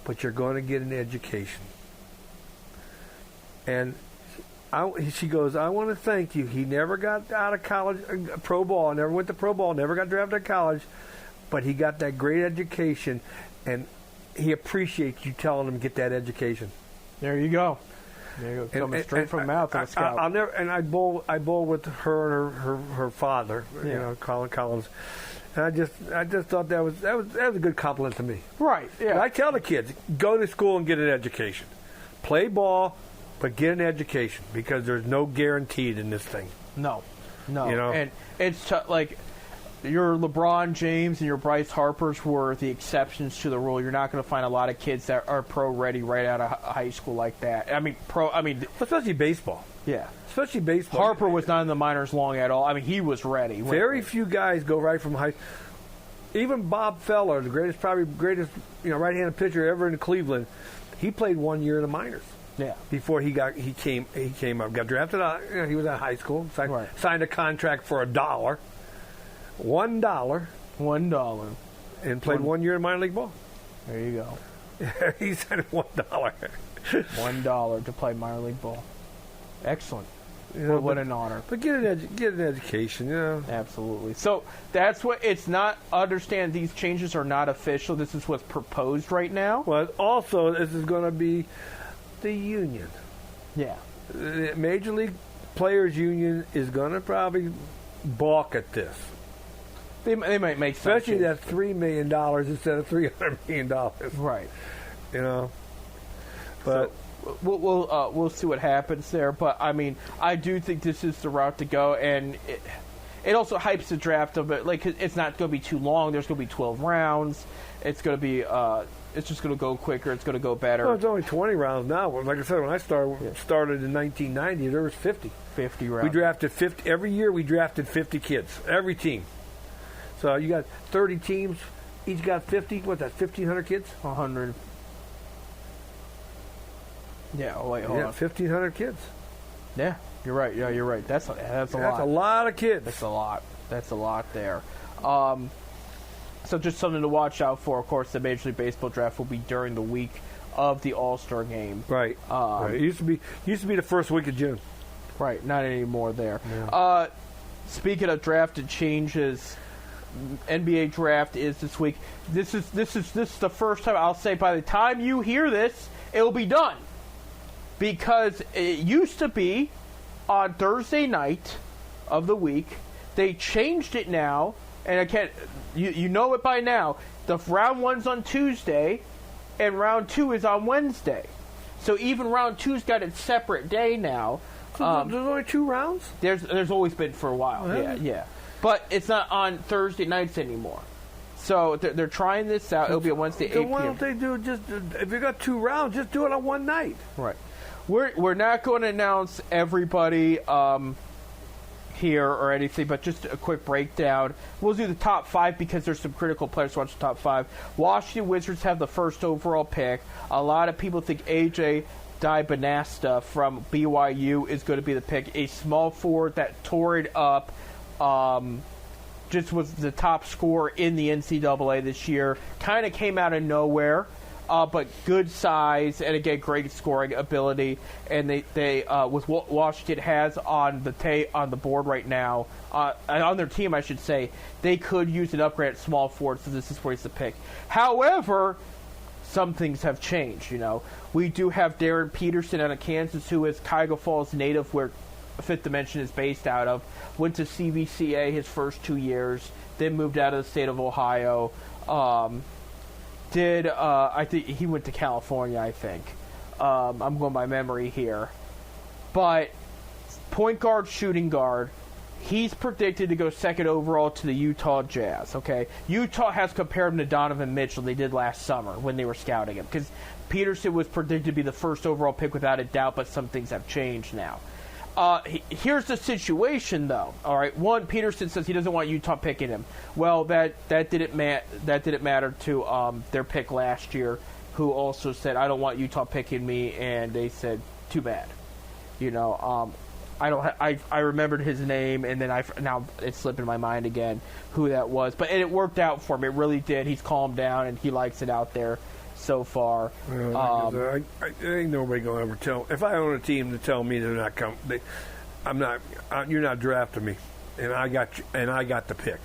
[SPEAKER 2] but you're going to get an education. And she goes, I want to thank you. He never got out of college, pro ball, never went to pro ball, never got drafted out of college, but he got that great education, and he appreciates you telling him to get that education.
[SPEAKER 1] There you go. There you go. Coming straight from the mouth of a scout.
[SPEAKER 2] I'll never. And I bowl with her and her father.
[SPEAKER 1] Yeah.
[SPEAKER 2] Colin Collins. And I just thought that was a good compliment to me.
[SPEAKER 1] Right. Yeah.
[SPEAKER 2] And I tell the kids, go to school and get an education. Play ball, but get an education because there's no guaranteed in this thing.
[SPEAKER 1] No.
[SPEAKER 2] You
[SPEAKER 1] And it's like your LeBron James and your Bryce Harpers were the exceptions to the rule. You're not going to find a lot of kids that are pro ready right out of high school like that.
[SPEAKER 2] Especially baseball.
[SPEAKER 1] Yeah.
[SPEAKER 2] Especially baseball.
[SPEAKER 1] Harper was not in the minors long at all. I mean, he was ready.
[SPEAKER 2] Very few guys go right from high. Even Bob Feller, the greatest right-handed pitcher ever in Cleveland, he played 1 year in the minors.
[SPEAKER 1] Yeah.
[SPEAKER 2] Before he came up, got drafted out. He was at high school. Signed a contract for $1.
[SPEAKER 1] $1.
[SPEAKER 2] And played 1 year in minor league ball.
[SPEAKER 1] There you go.
[SPEAKER 2] He signed $1.
[SPEAKER 1] $1 to play minor league ball. Excellent. What an honor.
[SPEAKER 2] But get an education,
[SPEAKER 1] Absolutely. So that's what it's not. Understand these changes are not official. This is what's proposed right now.
[SPEAKER 2] Well, also this is going to be the union.
[SPEAKER 1] Yeah.
[SPEAKER 2] The Major League Players Union is going to probably balk at this.
[SPEAKER 1] They might make some
[SPEAKER 2] especially that $3 million instead of $300 million.
[SPEAKER 1] Right.
[SPEAKER 2] But.
[SPEAKER 1] So, we'll see what happens there, but I mean, I do think this is the route to go, and it also hypes the draft of it. Like, it's not going to be too long. There's going to be 12 rounds. It's going to be it's just going to go quicker. It's going to go better.
[SPEAKER 2] Well, it's only 20 rounds now. Like I said, when I started in 1990, there was 50.
[SPEAKER 1] 50 rounds.
[SPEAKER 2] We drafted 50 every year. We drafted 50 kids, every team. So you got 30 teams. Each got 50. What's that? 1,500 kids.
[SPEAKER 1] 100. Yeah, wait, hold on.
[SPEAKER 2] 1,500 kids.
[SPEAKER 1] Yeah, you're right. Yeah, you're right. That's a lot.
[SPEAKER 2] That's a lot of kids.
[SPEAKER 1] That's a lot. That's a lot there. So just something to watch out for. Of course, the Major League Baseball draft will be during the week of the All-Star game.
[SPEAKER 2] Right. It used to be the first week of June.
[SPEAKER 1] Right. Not anymore there.
[SPEAKER 2] Yeah.
[SPEAKER 1] Speaking of drafted changes, NBA draft is this week. This is the first time I'll say. By the time you hear this, it'll be done. Because it used to be on Thursday night of the week. They changed it now, and I can't. You know it by now. The round one's on Tuesday, and round two is on Wednesday. So even round two's got its separate day now.
[SPEAKER 2] So there's only 2 rounds?
[SPEAKER 1] There's always been for a while.
[SPEAKER 2] Oh,
[SPEAKER 1] yeah. But it's not on Thursday nights anymore. So they're trying this out. It'll be on Wednesday, 8 p.m.
[SPEAKER 2] Why don't they do just if you got 2 rounds, just do it on one night?
[SPEAKER 1] Right. We're not going to announce everybody here or anything, but just a quick breakdown. We'll do the top 5 because there's some critical players to watch the top 5. Washington Wizards have the first overall pick. A lot of people think AJ Dibanasta from BYU is going to be the pick. A small forward that tore it up. Just was the top scorer in the NCAA this year. Kind of came out of nowhere. But good size and again great scoring ability, and they with what Washington has on the board right now on their team, I should say, they could use an upgrade at small forward. So this is where it's the pick. However, some things have changed. We do have Darren Peterson out of Kansas, who is Cuyahoga Falls native, where Fifth Dimension is based out of. Went to CVCA his first 2 years, then moved out of the state of Ohio. I think he went to California, I think. I'm going by memory here. But point guard, shooting guard, he's predicted to go second overall to the Utah Jazz, okay? Utah has compared him to Donovan Mitchell. They did last summer when they were scouting him. Because Peterson was predicted to be the first overall pick without a doubt, but some things have changed now. Here's the situation, though. All right, one, Peterson says he doesn't want Utah picking him. Well, that didn't matter to their pick last year, who also said, I don't want Utah picking me, and they said, too bad. I remembered his name, and then now it slipped in my mind again who that was. But it worked out for him. It really did. He's calmed down, and he likes it out there so far.
[SPEAKER 2] Well, ain't nobody gonna ever tell. If I own a team to tell me they're not coming, you're not drafting me, and I got the pick.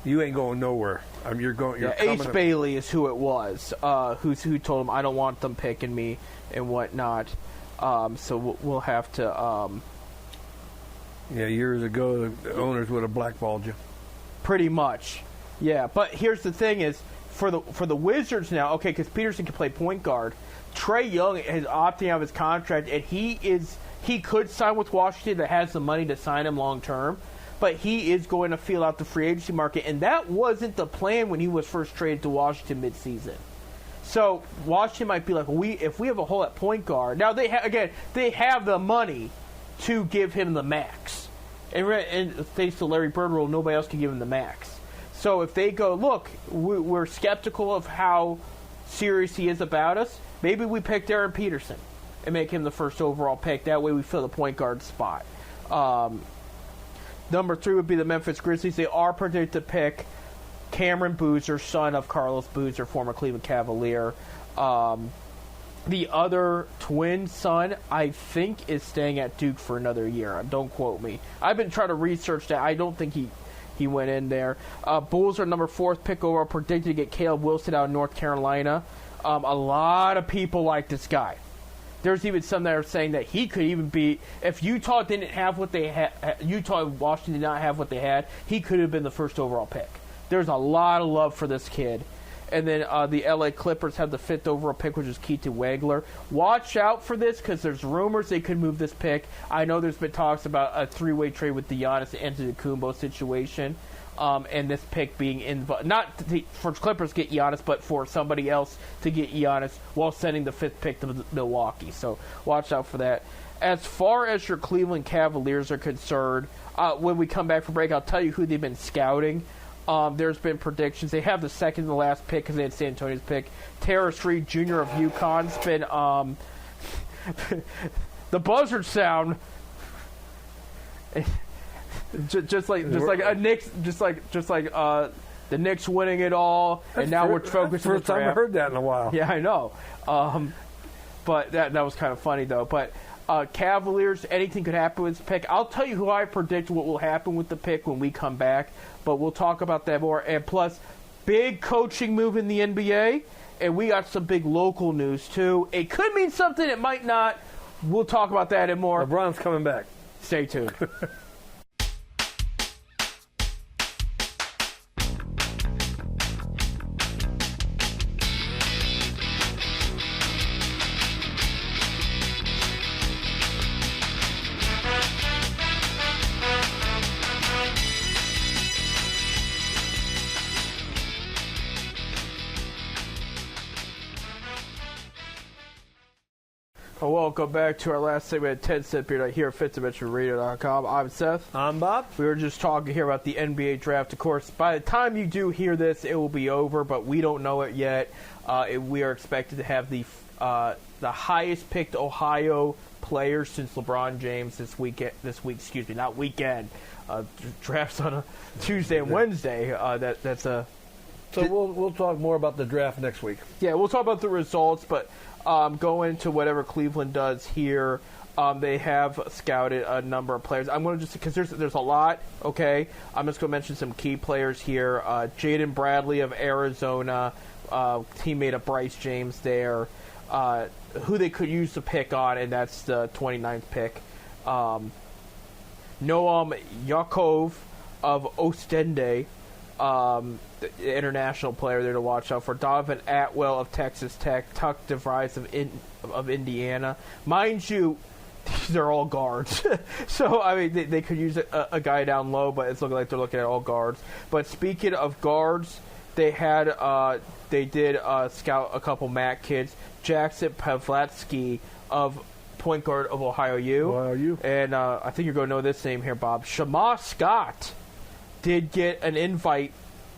[SPEAKER 2] You ain't going nowhere. You're going. You're
[SPEAKER 1] Ace Bailey is who it was. Who told him I don't want them picking me and whatnot. So we'll have to.
[SPEAKER 2] Years ago, the owners would have blackballed you.
[SPEAKER 1] Pretty much, yeah. But here's the thing: is for the Wizards now, okay, because Peterson can play point guard. Trae Young is opting out of his contract, and he could sign with Washington that has the money to sign him long term. But he is going to feel out the free agency market, and that wasn't the plan when he was first traded to Washington midseason. So Washington might be like, if we have a hole at point guard, now they have the money to give him the max, and thanks to Larry Bird rule, nobody else can give him the max. So if they go, look, we're skeptical of how serious he is about us, maybe we pick Darren Peterson and make him the first overall pick. That way we fill the point guard spot. Number 3 would be the Memphis Grizzlies. They are predicted to pick Cameron Boozer, son of Carlos Boozer, former Cleveland Cavalier. The other twin son, I think, is staying at Duke for another year. Don't quote me. I've been trying to research that. I don't think he went in there. Bulls are number 4th pick overall, predicted to get Caleb Wilson out of North Carolina. A lot of people like this guy. There's even some that are saying that he could even be, if Utah didn't have what they had, Utah and Washington did not have what they had, he could have been the first overall pick. There's a lot of love for this kid. And then the LA Clippers have the 5th overall pick, which is Keaton Wagler. Watch out for this because there's rumors they could move this pick. I know there's been talks about a 3-way trade with the Giannis Antetokounmpo situation. And this pick being not for Clippers to get Giannis, but for somebody else to get Giannis while sending the 5th pick to Milwaukee. So watch out for that. As far as your Cleveland Cavaliers are concerned, when we come back from break, I'll tell you who they've been scouting. There's been predictions. They have the second to last pick because they had San Antonio's pick. Terrence Reed Jr. of UConn's been the buzzard sound. Just like a Knicks, just like the Knicks winning it all, and now we're focusing.
[SPEAKER 2] First time I heard that in a while.
[SPEAKER 1] Yeah, I know. But that was kind of funny though. But Cavaliers, anything could happen with this pick. I'll tell you who I predict what will happen with the pick when we come back. But we'll talk about that more. And plus, big coaching move in the NBA, and we got some big local news too. It could mean something. It might not. We'll talk about that and more.
[SPEAKER 2] LeBron's coming back.
[SPEAKER 1] Stay tuned. Welcome back to our last segment of 10 Cent Beer here at FitZDimensionRadio.com. I'm Seth.
[SPEAKER 2] I'm Bob.
[SPEAKER 1] We were just talking here about the NBA draft. Of course, by the time you do hear this, it will be over, but we don't know it yet. We are expected to have the highest picked Ohio player since LeBron James this week. Not weekend. Drafts on a Tuesday and Wednesday. So
[SPEAKER 2] we'll talk more about the draft next week.
[SPEAKER 1] Yeah, we'll talk about the results, but going into whatever Cleveland does here, they have scouted a number of players. I'm going to just, because there's a lot, okay? I'm just going to mention some key players here. Jaden Bradley of Arizona, teammate of Bryce James there, who they could use to pick on, and that's the 29th pick. Noam Yakov of Ostende, the international player there to watch out for. Donovan Atwell of Texas Tech, Tuck DeVries of Indiana. Mind you, these are all guards. So, I mean, they could use a guy down low, but it's looking like they're looking at all guards. But speaking of guards, they did scout a couple MAC kids. Jackson Pavlatsky of point guard of Ohio U. And I think you're going to know this name here, Bob. Shama Scott did get an invite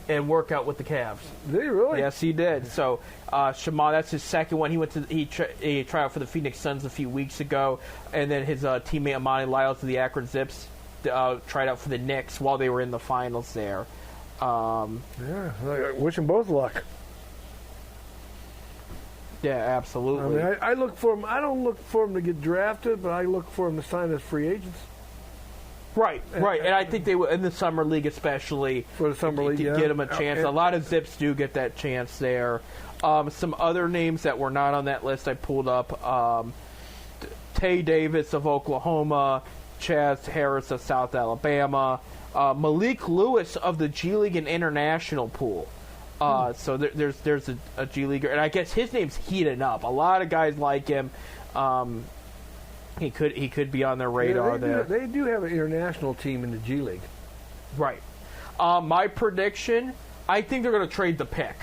[SPEAKER 1] and work out with the Cavs.
[SPEAKER 2] Did he really?
[SPEAKER 1] Yes, he did. So, Shammond, that's his second one. He tried out for the Phoenix Suns a few weeks ago, and then his teammate Amani Lyles of the Akron Zips tried out for the Knicks while they were in the finals there.
[SPEAKER 2] I wish them both luck.
[SPEAKER 1] Yeah, absolutely.
[SPEAKER 2] I mean, I look for them. I don't look for them to get drafted, but I look for them to sign as free agents.
[SPEAKER 1] Right. And I think they will in the summer league, especially
[SPEAKER 2] for the summer league,
[SPEAKER 1] get them a chance. A lot of Zips do get that chance there. Some other names that were not on that list I pulled up: Tay Davis of Oklahoma, Chaz Harris of South Alabama, Malik Lewis of the G League and International pool. So there's a G Leaguer, and I guess his name's heating up. A lot of guys like him. He could be on their radar there.
[SPEAKER 2] They do have an international team in the G League.
[SPEAKER 1] Right. My prediction, I think they're going to trade the pick.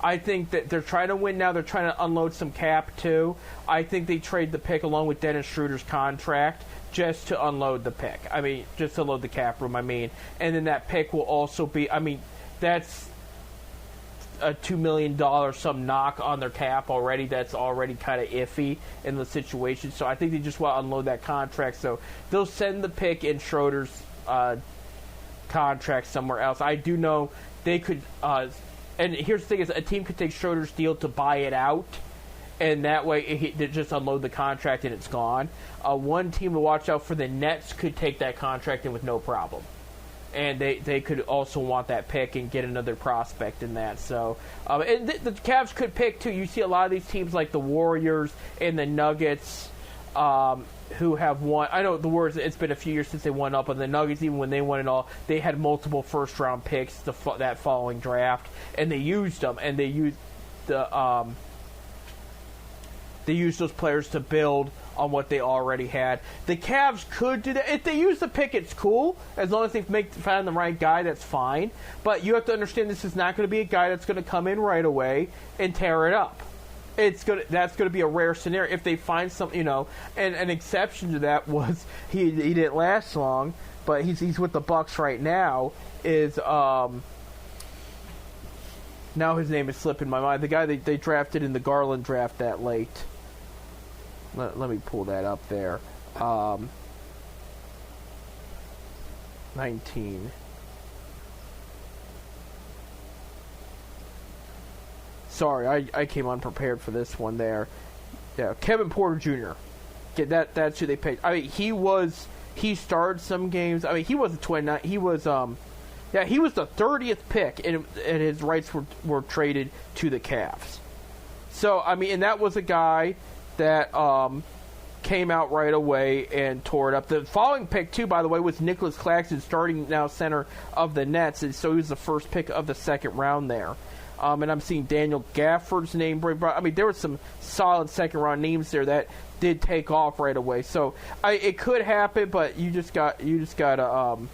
[SPEAKER 1] I think that they're trying to win now. They're trying to unload some cap, too. I think they trade the pick along with Dennis Schroeder's contract just to unload the pick. I mean, just to load the cap room, And then that pick will also be, that's a $2 million some knock on their cap already. That's already kind of iffy in the situation. So I think they just want to unload that contract. So they'll send the pick in Schroeder's contract somewhere else. I do know they could. And here's the thing: is a team could take Schroeder's deal to buy it out, and that way they just unload the contract and it's gone. One team to watch out for: the Nets could take that contract in with no problem. And they could also want that pick and get another prospect in that. So, and the Cavs could pick, too. You see a lot of these teams like the Warriors and the Nuggets who have won. I know the Warriors, it's been a few years since they won up, but the Nuggets, even when they won it all, they had multiple first-round picks that following draft, and they used them, and they used those players to build on what they already had. The Cavs could do that. If they use the pick, it's cool. As long as they find the right guy, that's fine. But you have to understand this is not going to be a guy that's going to come in right away and tear it up. That's going to be a rare scenario. If they find something, and an exception to that was he didn't last long, but he's with the Bucks right now, is now his name is slipping my mind. The guy they drafted in the Garland draft that late. Let me pull that up there. 19. Sorry, I came unprepared for this one there. Yeah, Kevin Porter Jr. That's who they picked. He started some games. He was the 29. He was he was the 30th pick, and his rights were traded to the Cavs. So and that was a guy that came out right away and tore it up. The following pick, too, by the way, was Nicholas Claxton, starting now center of the Nets, and so he was the first pick of the second round there. And I'm seeing Daniel Gafford's name. There were some solid second-round names there that did take off right away. So it could happen, but you just got to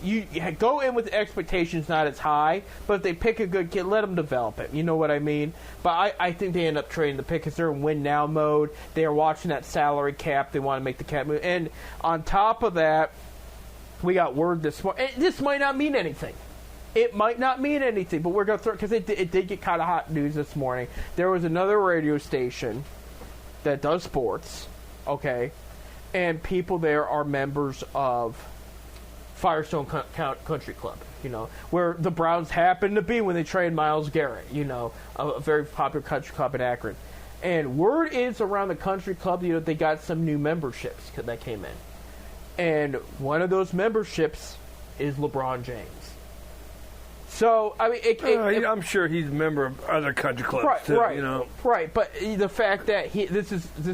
[SPEAKER 1] you go in with expectations not as high, but if they pick a good kid, let them develop it. You know what I mean? But I think they end up trading the pick because they're in win-now mode. They are watching that salary cap. They want to make the cap move. And on top of that, we got word this morning. This might not mean anything. It might not mean anything, but we're going to throw it because it did get kind of hot news this morning. There was another radio station that does sports, okay, and people there are members of Firestone Country Club, where the Browns happened to be when they traded Myles Garrett, a very popular country club in Akron. And word is around the country club, they got some new memberships that came in. And one of those memberships is LeBron James. So,
[SPEAKER 2] I'm sure he's a member of other country clubs, too,
[SPEAKER 1] Right, but the fact that this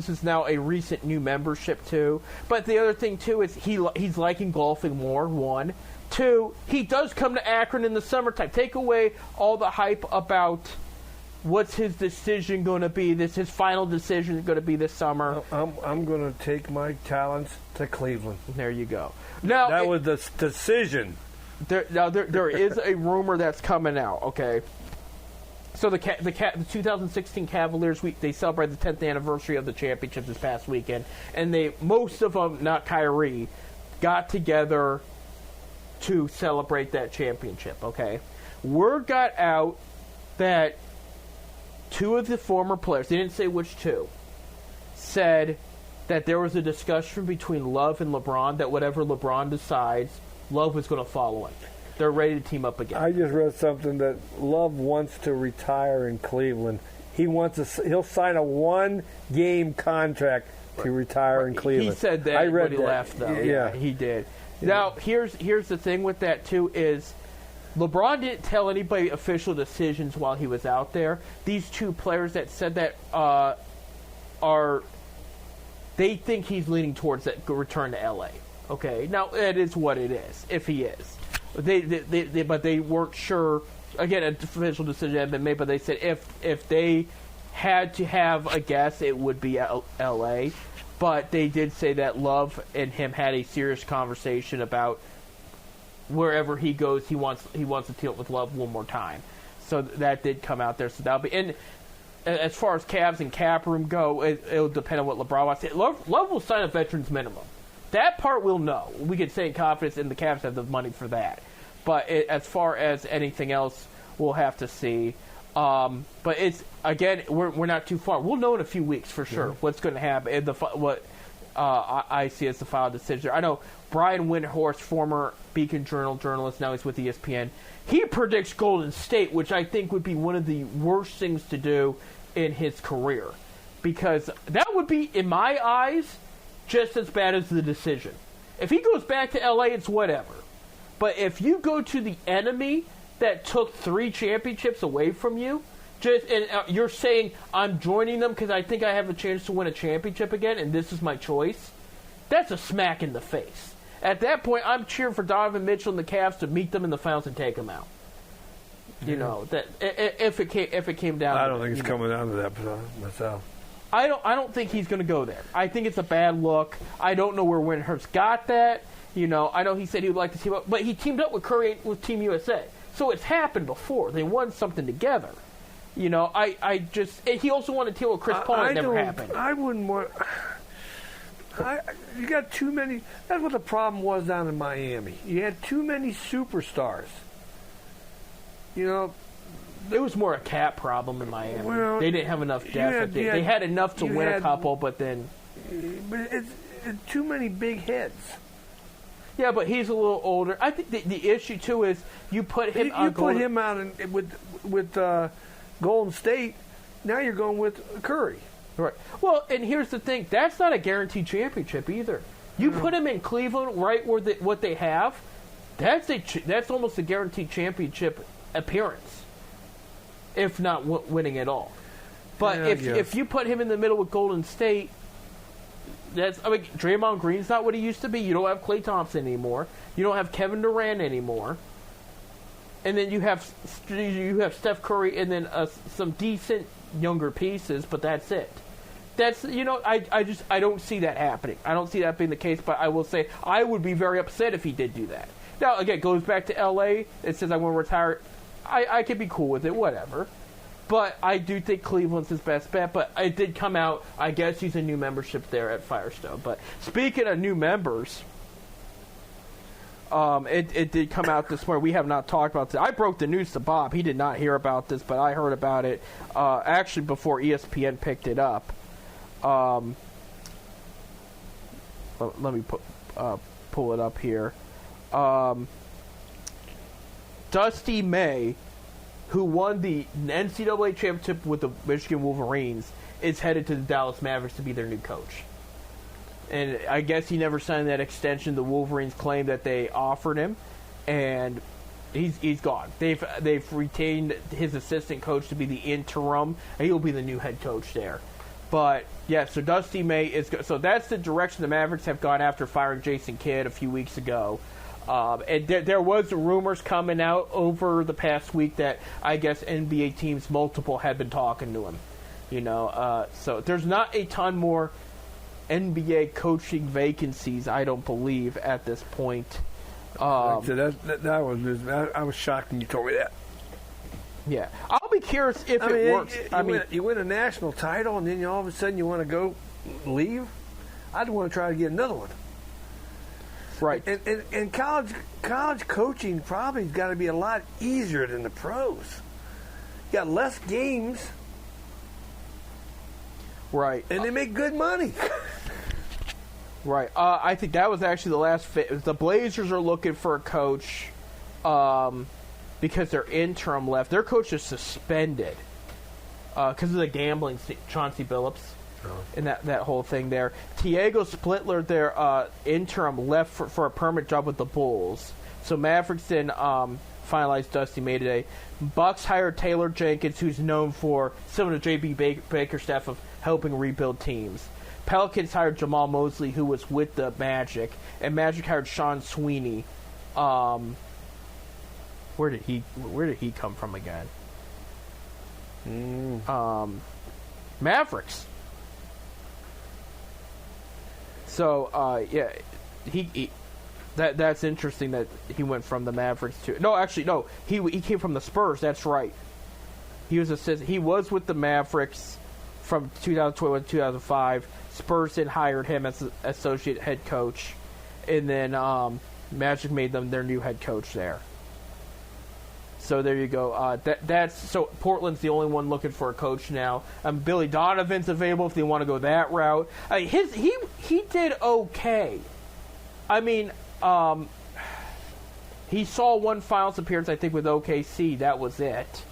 [SPEAKER 1] is now a recent new membership, too. But the other thing, too, is he's liking golfing more, one. Two, he does come to Akron in the summertime. Take away all the hype about what's his decision going to be, his final decision is going to be this summer.
[SPEAKER 2] I'm going to take my talents to Cleveland.
[SPEAKER 1] There you go. Now
[SPEAKER 2] that was the decision.
[SPEAKER 1] There is a rumor that's coming out. Okay, so the 2016 Cavaliers, they celebrated the 10th anniversary of the championship this past weekend, and most of them, not Kyrie, got together to celebrate that championship, okay? Word got out that two of the former players, they didn't say which two, said that there was a discussion between Love and LeBron that whatever LeBron decides, Love was going to follow him. They're ready to team up again.
[SPEAKER 2] I just read something that Love wants to retire in Cleveland. He'll sign a one-game contract to retire in Cleveland.
[SPEAKER 1] He said that when he left, though. Yeah, he did. Now, here's the thing with that, too, is LeBron didn't tell anybody official decisions while he was out there. These two players that said that they think he's leaning towards that return to L.A. Okay? Now, that is what it is, if he is. But they weren't sure. Again, an official decision had been made, but they said if they had to have a guess, it would be L.A. But they did say that Love and him had a serious conversation about wherever he goes, he wants to team up with Love one more time. So that did come out there. So that'll be. And as far as Cavs and cap room go, it'll depend on what LeBron wants. Love will sign a veterans minimum. That part we'll know. We can say in confidence, and the Cavs have the money for that. But as far as anything else, we'll have to see. But it's, again, we're not too far. We'll know in a few weeks for sure what's going to happen. And what I see as the final decision. I know Brian Windhorst, former Beacon Journal journalist, now he's with ESPN. He predicts Golden State, which I think would be one of the worst things to do in his career. Because that would be, in my eyes, just as bad as the decision. If he goes back to L.A., it's whatever. But if you go to the enemy that took 3 championships away from you, and you're saying, I'm joining them because I think I have a chance to win a championship again, and this is my choice, that's a smack in the face. At that point, I'm cheering for Donovan Mitchell and the Cavs to meet them in the finals and take them out. You know, that if it came down.
[SPEAKER 2] I don't think it's coming down to that myself.
[SPEAKER 1] I don't think he's going to go there. I think it's a bad look. I don't know where Windhorst got that. You know, I know he said he would like to team up, but he teamed up with Curry with Team USA. So it's happened before. They won something together. You know, he also wanted to team with Chris Paul. It never happened.
[SPEAKER 2] I wouldn't want. You got too many. That's what the problem was down in Miami. You had too many superstars. You know,
[SPEAKER 1] it was more a cap problem in Miami.
[SPEAKER 2] Well,
[SPEAKER 1] they didn't have enough depth. They had enough to win a couple, but then.
[SPEAKER 2] But it's too many big heads.
[SPEAKER 1] Yeah, but he's a little older. I think the issue too is you put him.
[SPEAKER 2] You put him out with Golden State. Now you're going with Curry.
[SPEAKER 1] Right. Well, and here's the thing: that's not a guaranteed championship either. You put him in Cleveland, right where what they have. That's almost a guaranteed championship appearance, if not winning at all. But if you put him in the middle with Golden State, Draymond Green's not what he used to be. You don't have Klay Thompson anymore. You don't have Kevin Durant anymore. And then you have Steph Curry and then some decent younger pieces, but that's it. I don't see that happening. I don't see that being the case, but I will say I would be very upset if he did do that. Now, again, it goes back to L.A. It says I want to retire. I could be cool with it, whatever. But I do think Cleveland's his best bet. But it did come out, I guess he's a new membership there at Firestone. But speaking of new members, it did come out this morning. We have not talked about this. I broke the news to Bob. He did not hear about this, but I heard about it actually before ESPN picked it up. Let me pull it up here. Dusty May, who won the NCAA championship with the Michigan Wolverines, is headed to the Dallas Mavericks to be their new coach. And I guess he never signed that extension. The Wolverines claim that they offered him, and he's gone. They've retained his assistant coach to be the interim, and he'll be the new head coach there. But yeah, so Dusty May is so that's the direction the Mavericks have gone after firing Jason Kidd a few weeks ago. And there was rumors coming out over the past week that I guess NBA teams multiple had been talking to him. You know, so there's not a ton more NBA coaching vacancies, I don't believe, at this point.
[SPEAKER 2] I was shocked when you told me that.
[SPEAKER 1] Yeah, I'll be curious if it works.
[SPEAKER 2] You win a national title, and then all of a sudden you want to leave. I'd want to try to get another one.
[SPEAKER 1] Right.
[SPEAKER 2] And college coaching probably has got to be a lot easier than the pros. You got less games.
[SPEAKER 1] Right.
[SPEAKER 2] And they make good money.
[SPEAKER 1] Right. I think that was actually the last fit. The Blazers are looking for a coach because their interim left. Their coach is suspended because of the gambling, Chauncey Billups, and that whole thing there. Tiago Splittler, their interim, left for a permanent job with the Bulls. So Mavericks then finalized Dusty May today. Bucks hired Taylor Jenkins, who's known for similar to J.B. Baker's staff of helping rebuild teams. Pelicans hired Jamal Mosley, who was with the Magic, and Magic hired Sean Sweeney. Where did he come from again? Mavericks. So yeah, that's interesting that he went from the Mavericks to. No, actually, no, he came from the Spurs. That's right. He was with the Mavericks from 2021 to 2005. Spurs then hired him as associate head coach, and then Magic made them their new head coach there. So there you go. So Portland's the only one looking for a coach now. Billy Donovan's available if they want to go that route. He did okay. I mean, he saw one finals appearance, I think, with OKC. That was it.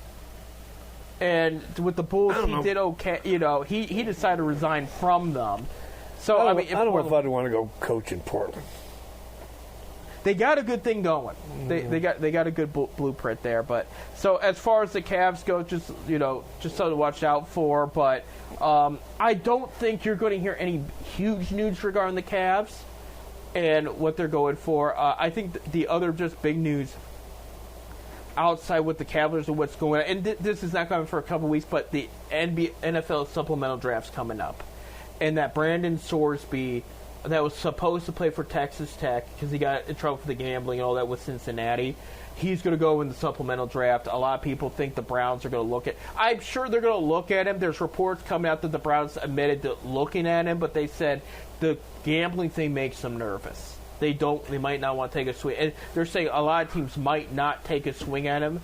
[SPEAKER 1] And with the Bulls, he did okay. You know, he decided to resign from them. So I mean,
[SPEAKER 2] I don't know if I'd want to go coach in Portland.
[SPEAKER 1] They got a good thing going. They got a good blueprint there. But so as far as the Cavs go, just something to watch out for. But I don't think you're going to hear any huge news regarding the Cavs and what they're going for. I think the other just big news outside with the Cavaliers and what's going on, and this is not coming for a couple weeks, but the NFL supplemental draft's coming up, and that Brandon Sorsby, that was supposed to play for Texas Tech because he got in trouble for the gambling and all that with Cincinnati, he's going to go in the supplemental draft. A lot of people think the Browns are going to look at. I'm sure they're going to look at him. There's reports coming out that the Browns admitted to looking at him, but they said the gambling thing makes them nervous. They might not want to take a swing. And they're saying a lot of teams might not take a swing at him.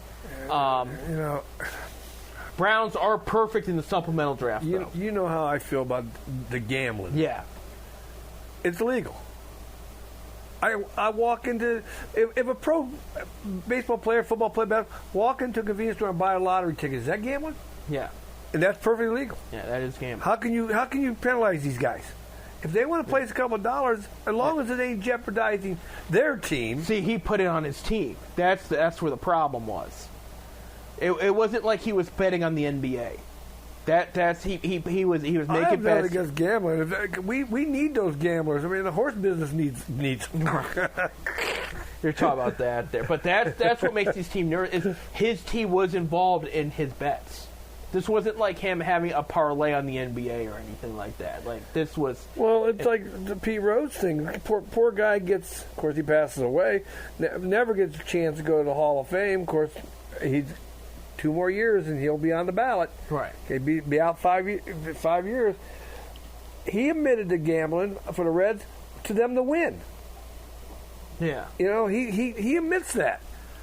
[SPEAKER 1] Browns are perfect in the supplemental draft, though.
[SPEAKER 2] You know how I feel about the gambling.
[SPEAKER 1] Yeah.
[SPEAKER 2] It's legal. I walk into... If a pro baseball player, football player, walk into a convenience store and buy a lottery ticket, is that gambling?
[SPEAKER 1] Yeah.
[SPEAKER 2] And that's perfectly legal.
[SPEAKER 1] Yeah, that is gambling.
[SPEAKER 2] How can you penalize these guys? If they want to place a couple of dollars, as long as it ain't jeopardizing their team.
[SPEAKER 1] See, he put it on his team. That's where the problem was. It wasn't like he was betting on the NBA. He was making bets.
[SPEAKER 2] I have nothing against gambling. We need those gamblers. I mean, the horse business needs.
[SPEAKER 1] You're talking about that there, but that's what makes his team nervous. Is his team was involved in his bets. This wasn't like him having a parlay on the NBA or anything like that. Like this was.
[SPEAKER 2] Well, it's like the Pete Rose thing. Poor guy gets. Of course, he passes away. Never gets a chance to go to the Hall of Fame. Of course, he's 2 more years and he'll be on the ballot.
[SPEAKER 1] Right.
[SPEAKER 2] Okay, be out 5 years. He admitted to gambling for the Reds to them to win.
[SPEAKER 1] Yeah.
[SPEAKER 2] You know, he admits that.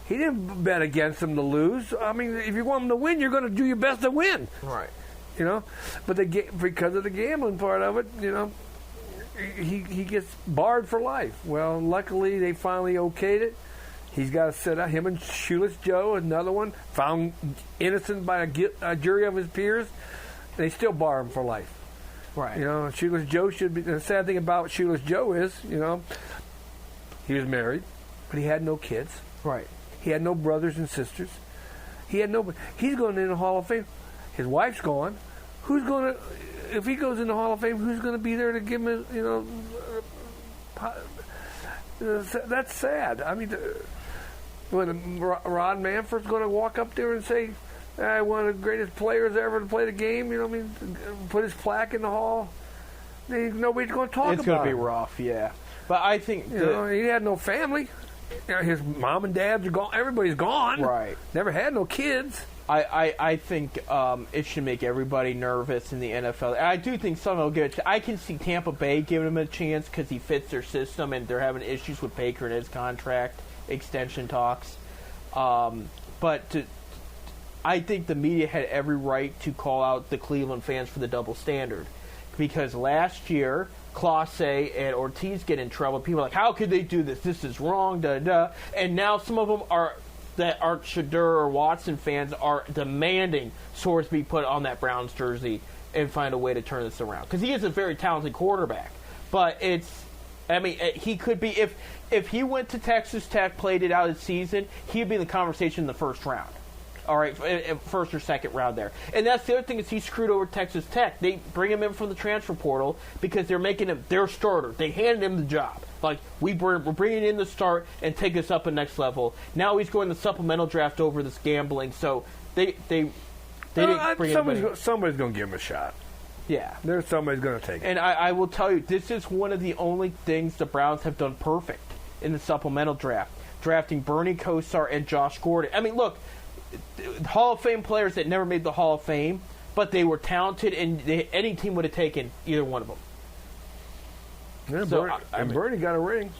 [SPEAKER 2] He didn't bet against them to lose. I mean, if you want them to win, you're going to do your best to win.
[SPEAKER 1] Right.
[SPEAKER 2] You know, but because of the gambling part of it, you know, he gets barred for life. Well, luckily they finally okayed it. He's got to sit out. Him and Shoeless Joe, another one, found innocent by a jury of his peers. They still bar him for life.
[SPEAKER 1] Right.
[SPEAKER 2] You know, Shoeless Joe should be. The sad thing about Shoeless Joe is, you know, he was married, but he had no kids.
[SPEAKER 1] Right.
[SPEAKER 2] He had no brothers and sisters. He's going in the Hall of Fame. His wife's gone. Who's going to, if he goes in the Hall of Fame, who's going to be there to give him, you know, that's sad. I mean, when Rod Manfred's going to walk up there and say, one of the greatest players ever to play the game, you know what I mean, put his plaque in the hall, nobody's going to talk about it.
[SPEAKER 1] It's going to be rough, yeah. But I think...
[SPEAKER 2] You know, he had no family. You know, his mom and dads are gone. Everybody's gone.
[SPEAKER 1] Right.
[SPEAKER 2] Never had no kids.
[SPEAKER 1] I think it should make everybody nervous in the NFL. And I do think someone will get it. I can see Tampa Bay giving him a chance because he fits their system, and they're having issues with Baker and his contract extension talks. I think the media had every right to call out the Cleveland fans for the double standard. Because last year, Clase and Ortiz get in trouble. People are like, how could they do this? This is wrong, da-da. And now some of them that aren't Shedeur or Watson fans are demanding Soares be put on that Browns jersey and find a way to turn this around. Because he is a very talented quarterback. But he could be, if he went to Texas Tech, played it out his season, he'd be in the conversation in the first round. All right, first or second round there. And that's the other thing is he screwed over Texas Tech. They bring him in from the transfer portal because they're making him their starter. They handed him the job. Like, we're bringing in the start and take us up a next level. Now he's going to supplemental draft over this gambling. So they didn't bring him.
[SPEAKER 2] Somebody's going to give him a shot.
[SPEAKER 1] Yeah.
[SPEAKER 2] There's somebody's going to take it.
[SPEAKER 1] And I will tell you, this is one of the only things the Browns have done perfect in the supplemental draft. Drafting Bernie Kosar and Josh Gordon. I mean, look, Hall of Fame players that never made the Hall of Fame, but they were talented, and any team would have taken either one of them.
[SPEAKER 2] Yeah, so, Bernie got a ring.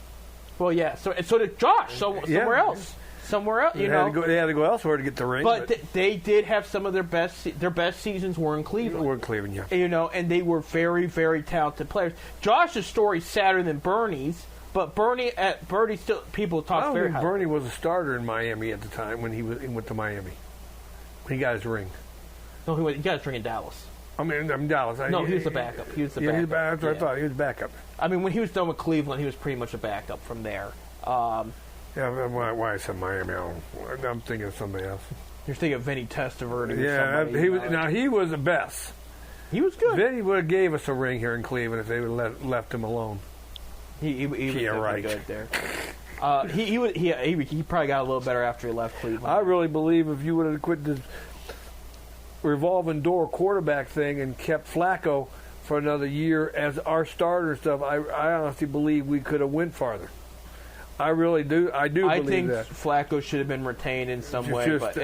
[SPEAKER 1] Well, yeah. So did Josh. Somewhere else. Somewhere else. They
[SPEAKER 2] had to go elsewhere to get the ring.
[SPEAKER 1] But they did have some of their best seasons were in Cleveland.
[SPEAKER 2] Were in Cleveland, yeah.
[SPEAKER 1] And they were very, very talented players. Josh's story's sadder than Bernie's. But Bernie still, people talk very high.
[SPEAKER 2] I don't think Bernie was a starter in Miami at the time when he went to Miami. When he got his ring.
[SPEAKER 1] No, he got his ring in Dallas.
[SPEAKER 2] I'm Dallas.
[SPEAKER 1] No, he was the backup. He was the backup.
[SPEAKER 2] That's what I thought. He was backup.
[SPEAKER 1] I mean, when he was done with Cleveland, he was pretty much a backup from there.
[SPEAKER 2] Why I said Miami? I'm thinking of somebody else.
[SPEAKER 1] You're thinking of Vinny Testaverde.
[SPEAKER 2] Yeah, he was the best.
[SPEAKER 1] He was good.
[SPEAKER 2] Vinny would have gave us a ring here in Cleveland if they would have left him alone.
[SPEAKER 1] He was
[SPEAKER 2] right.
[SPEAKER 1] Good there. He probably got a little better after he left Cleveland.
[SPEAKER 2] I really believe if you would have quit this revolving door quarterback thing and kept Flacco for another year as our starter and stuff, I honestly believe we could have went farther. I really do. I believe that.
[SPEAKER 1] I think Flacco should have been retained in some way,
[SPEAKER 2] but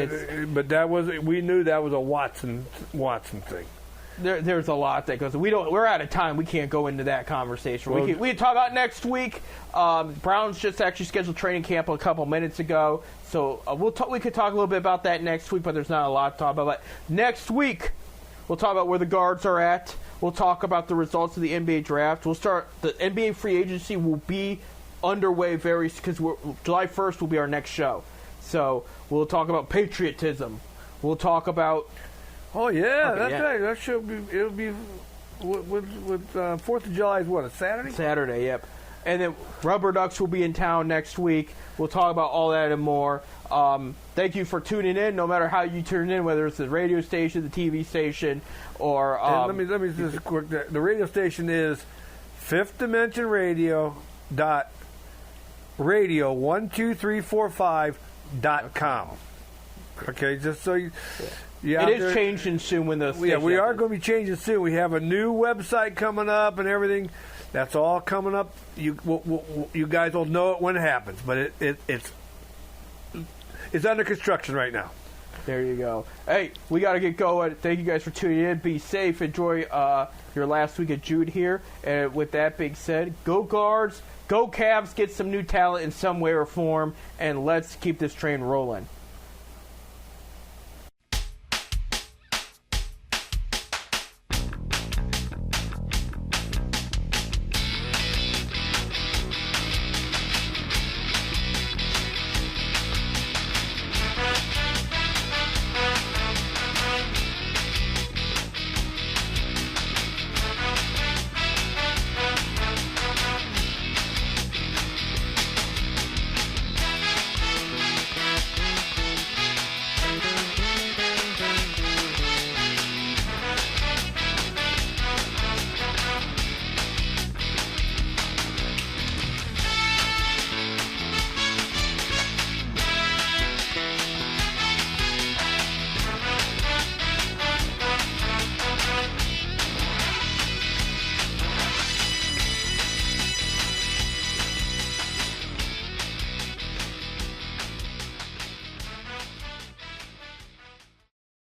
[SPEAKER 2] that was we knew that was a Watson thing.
[SPEAKER 1] There's a lot that goes. We're out of time. We can't go into that conversation. We can talk about next week. Browns just actually scheduled training camp a couple minutes ago, so we could talk a little bit about that next week. But there's not a lot to talk about. But next week, we'll talk about where the guards are at. We'll talk about the results of the NBA draft. We'll start the NBA free agency will be underway because July 1st will be our next show. So we'll talk about patriotism. We'll talk about.
[SPEAKER 2] Oh yeah, okay, that's right. That should be. It'll be with 4th of July is what, a Saturday?
[SPEAKER 1] Saturday, yep. And then Rubber Ducks will be in town next week. We'll talk about all that and more. Thank you for tuning in. No matter how you tune in, whether it's the radio station, the TV station, or
[SPEAKER 2] let me just quick. The radio station is Fifth Dimension Radio radio12345.com. Okay, just so you.
[SPEAKER 1] Yeah, it is changing soon when the
[SPEAKER 2] we are going to be changing soon. We have a new website coming up and everything. That's all coming up. You guys will know it when it happens, but it's under construction right now.
[SPEAKER 1] There you go. Hey, we got to get going. Thank you guys for tuning in. Be safe. Enjoy your last week at Jude here. And with that being said, go Guards, go Cavs, get some new talent in some way or form, and let's keep this train rolling.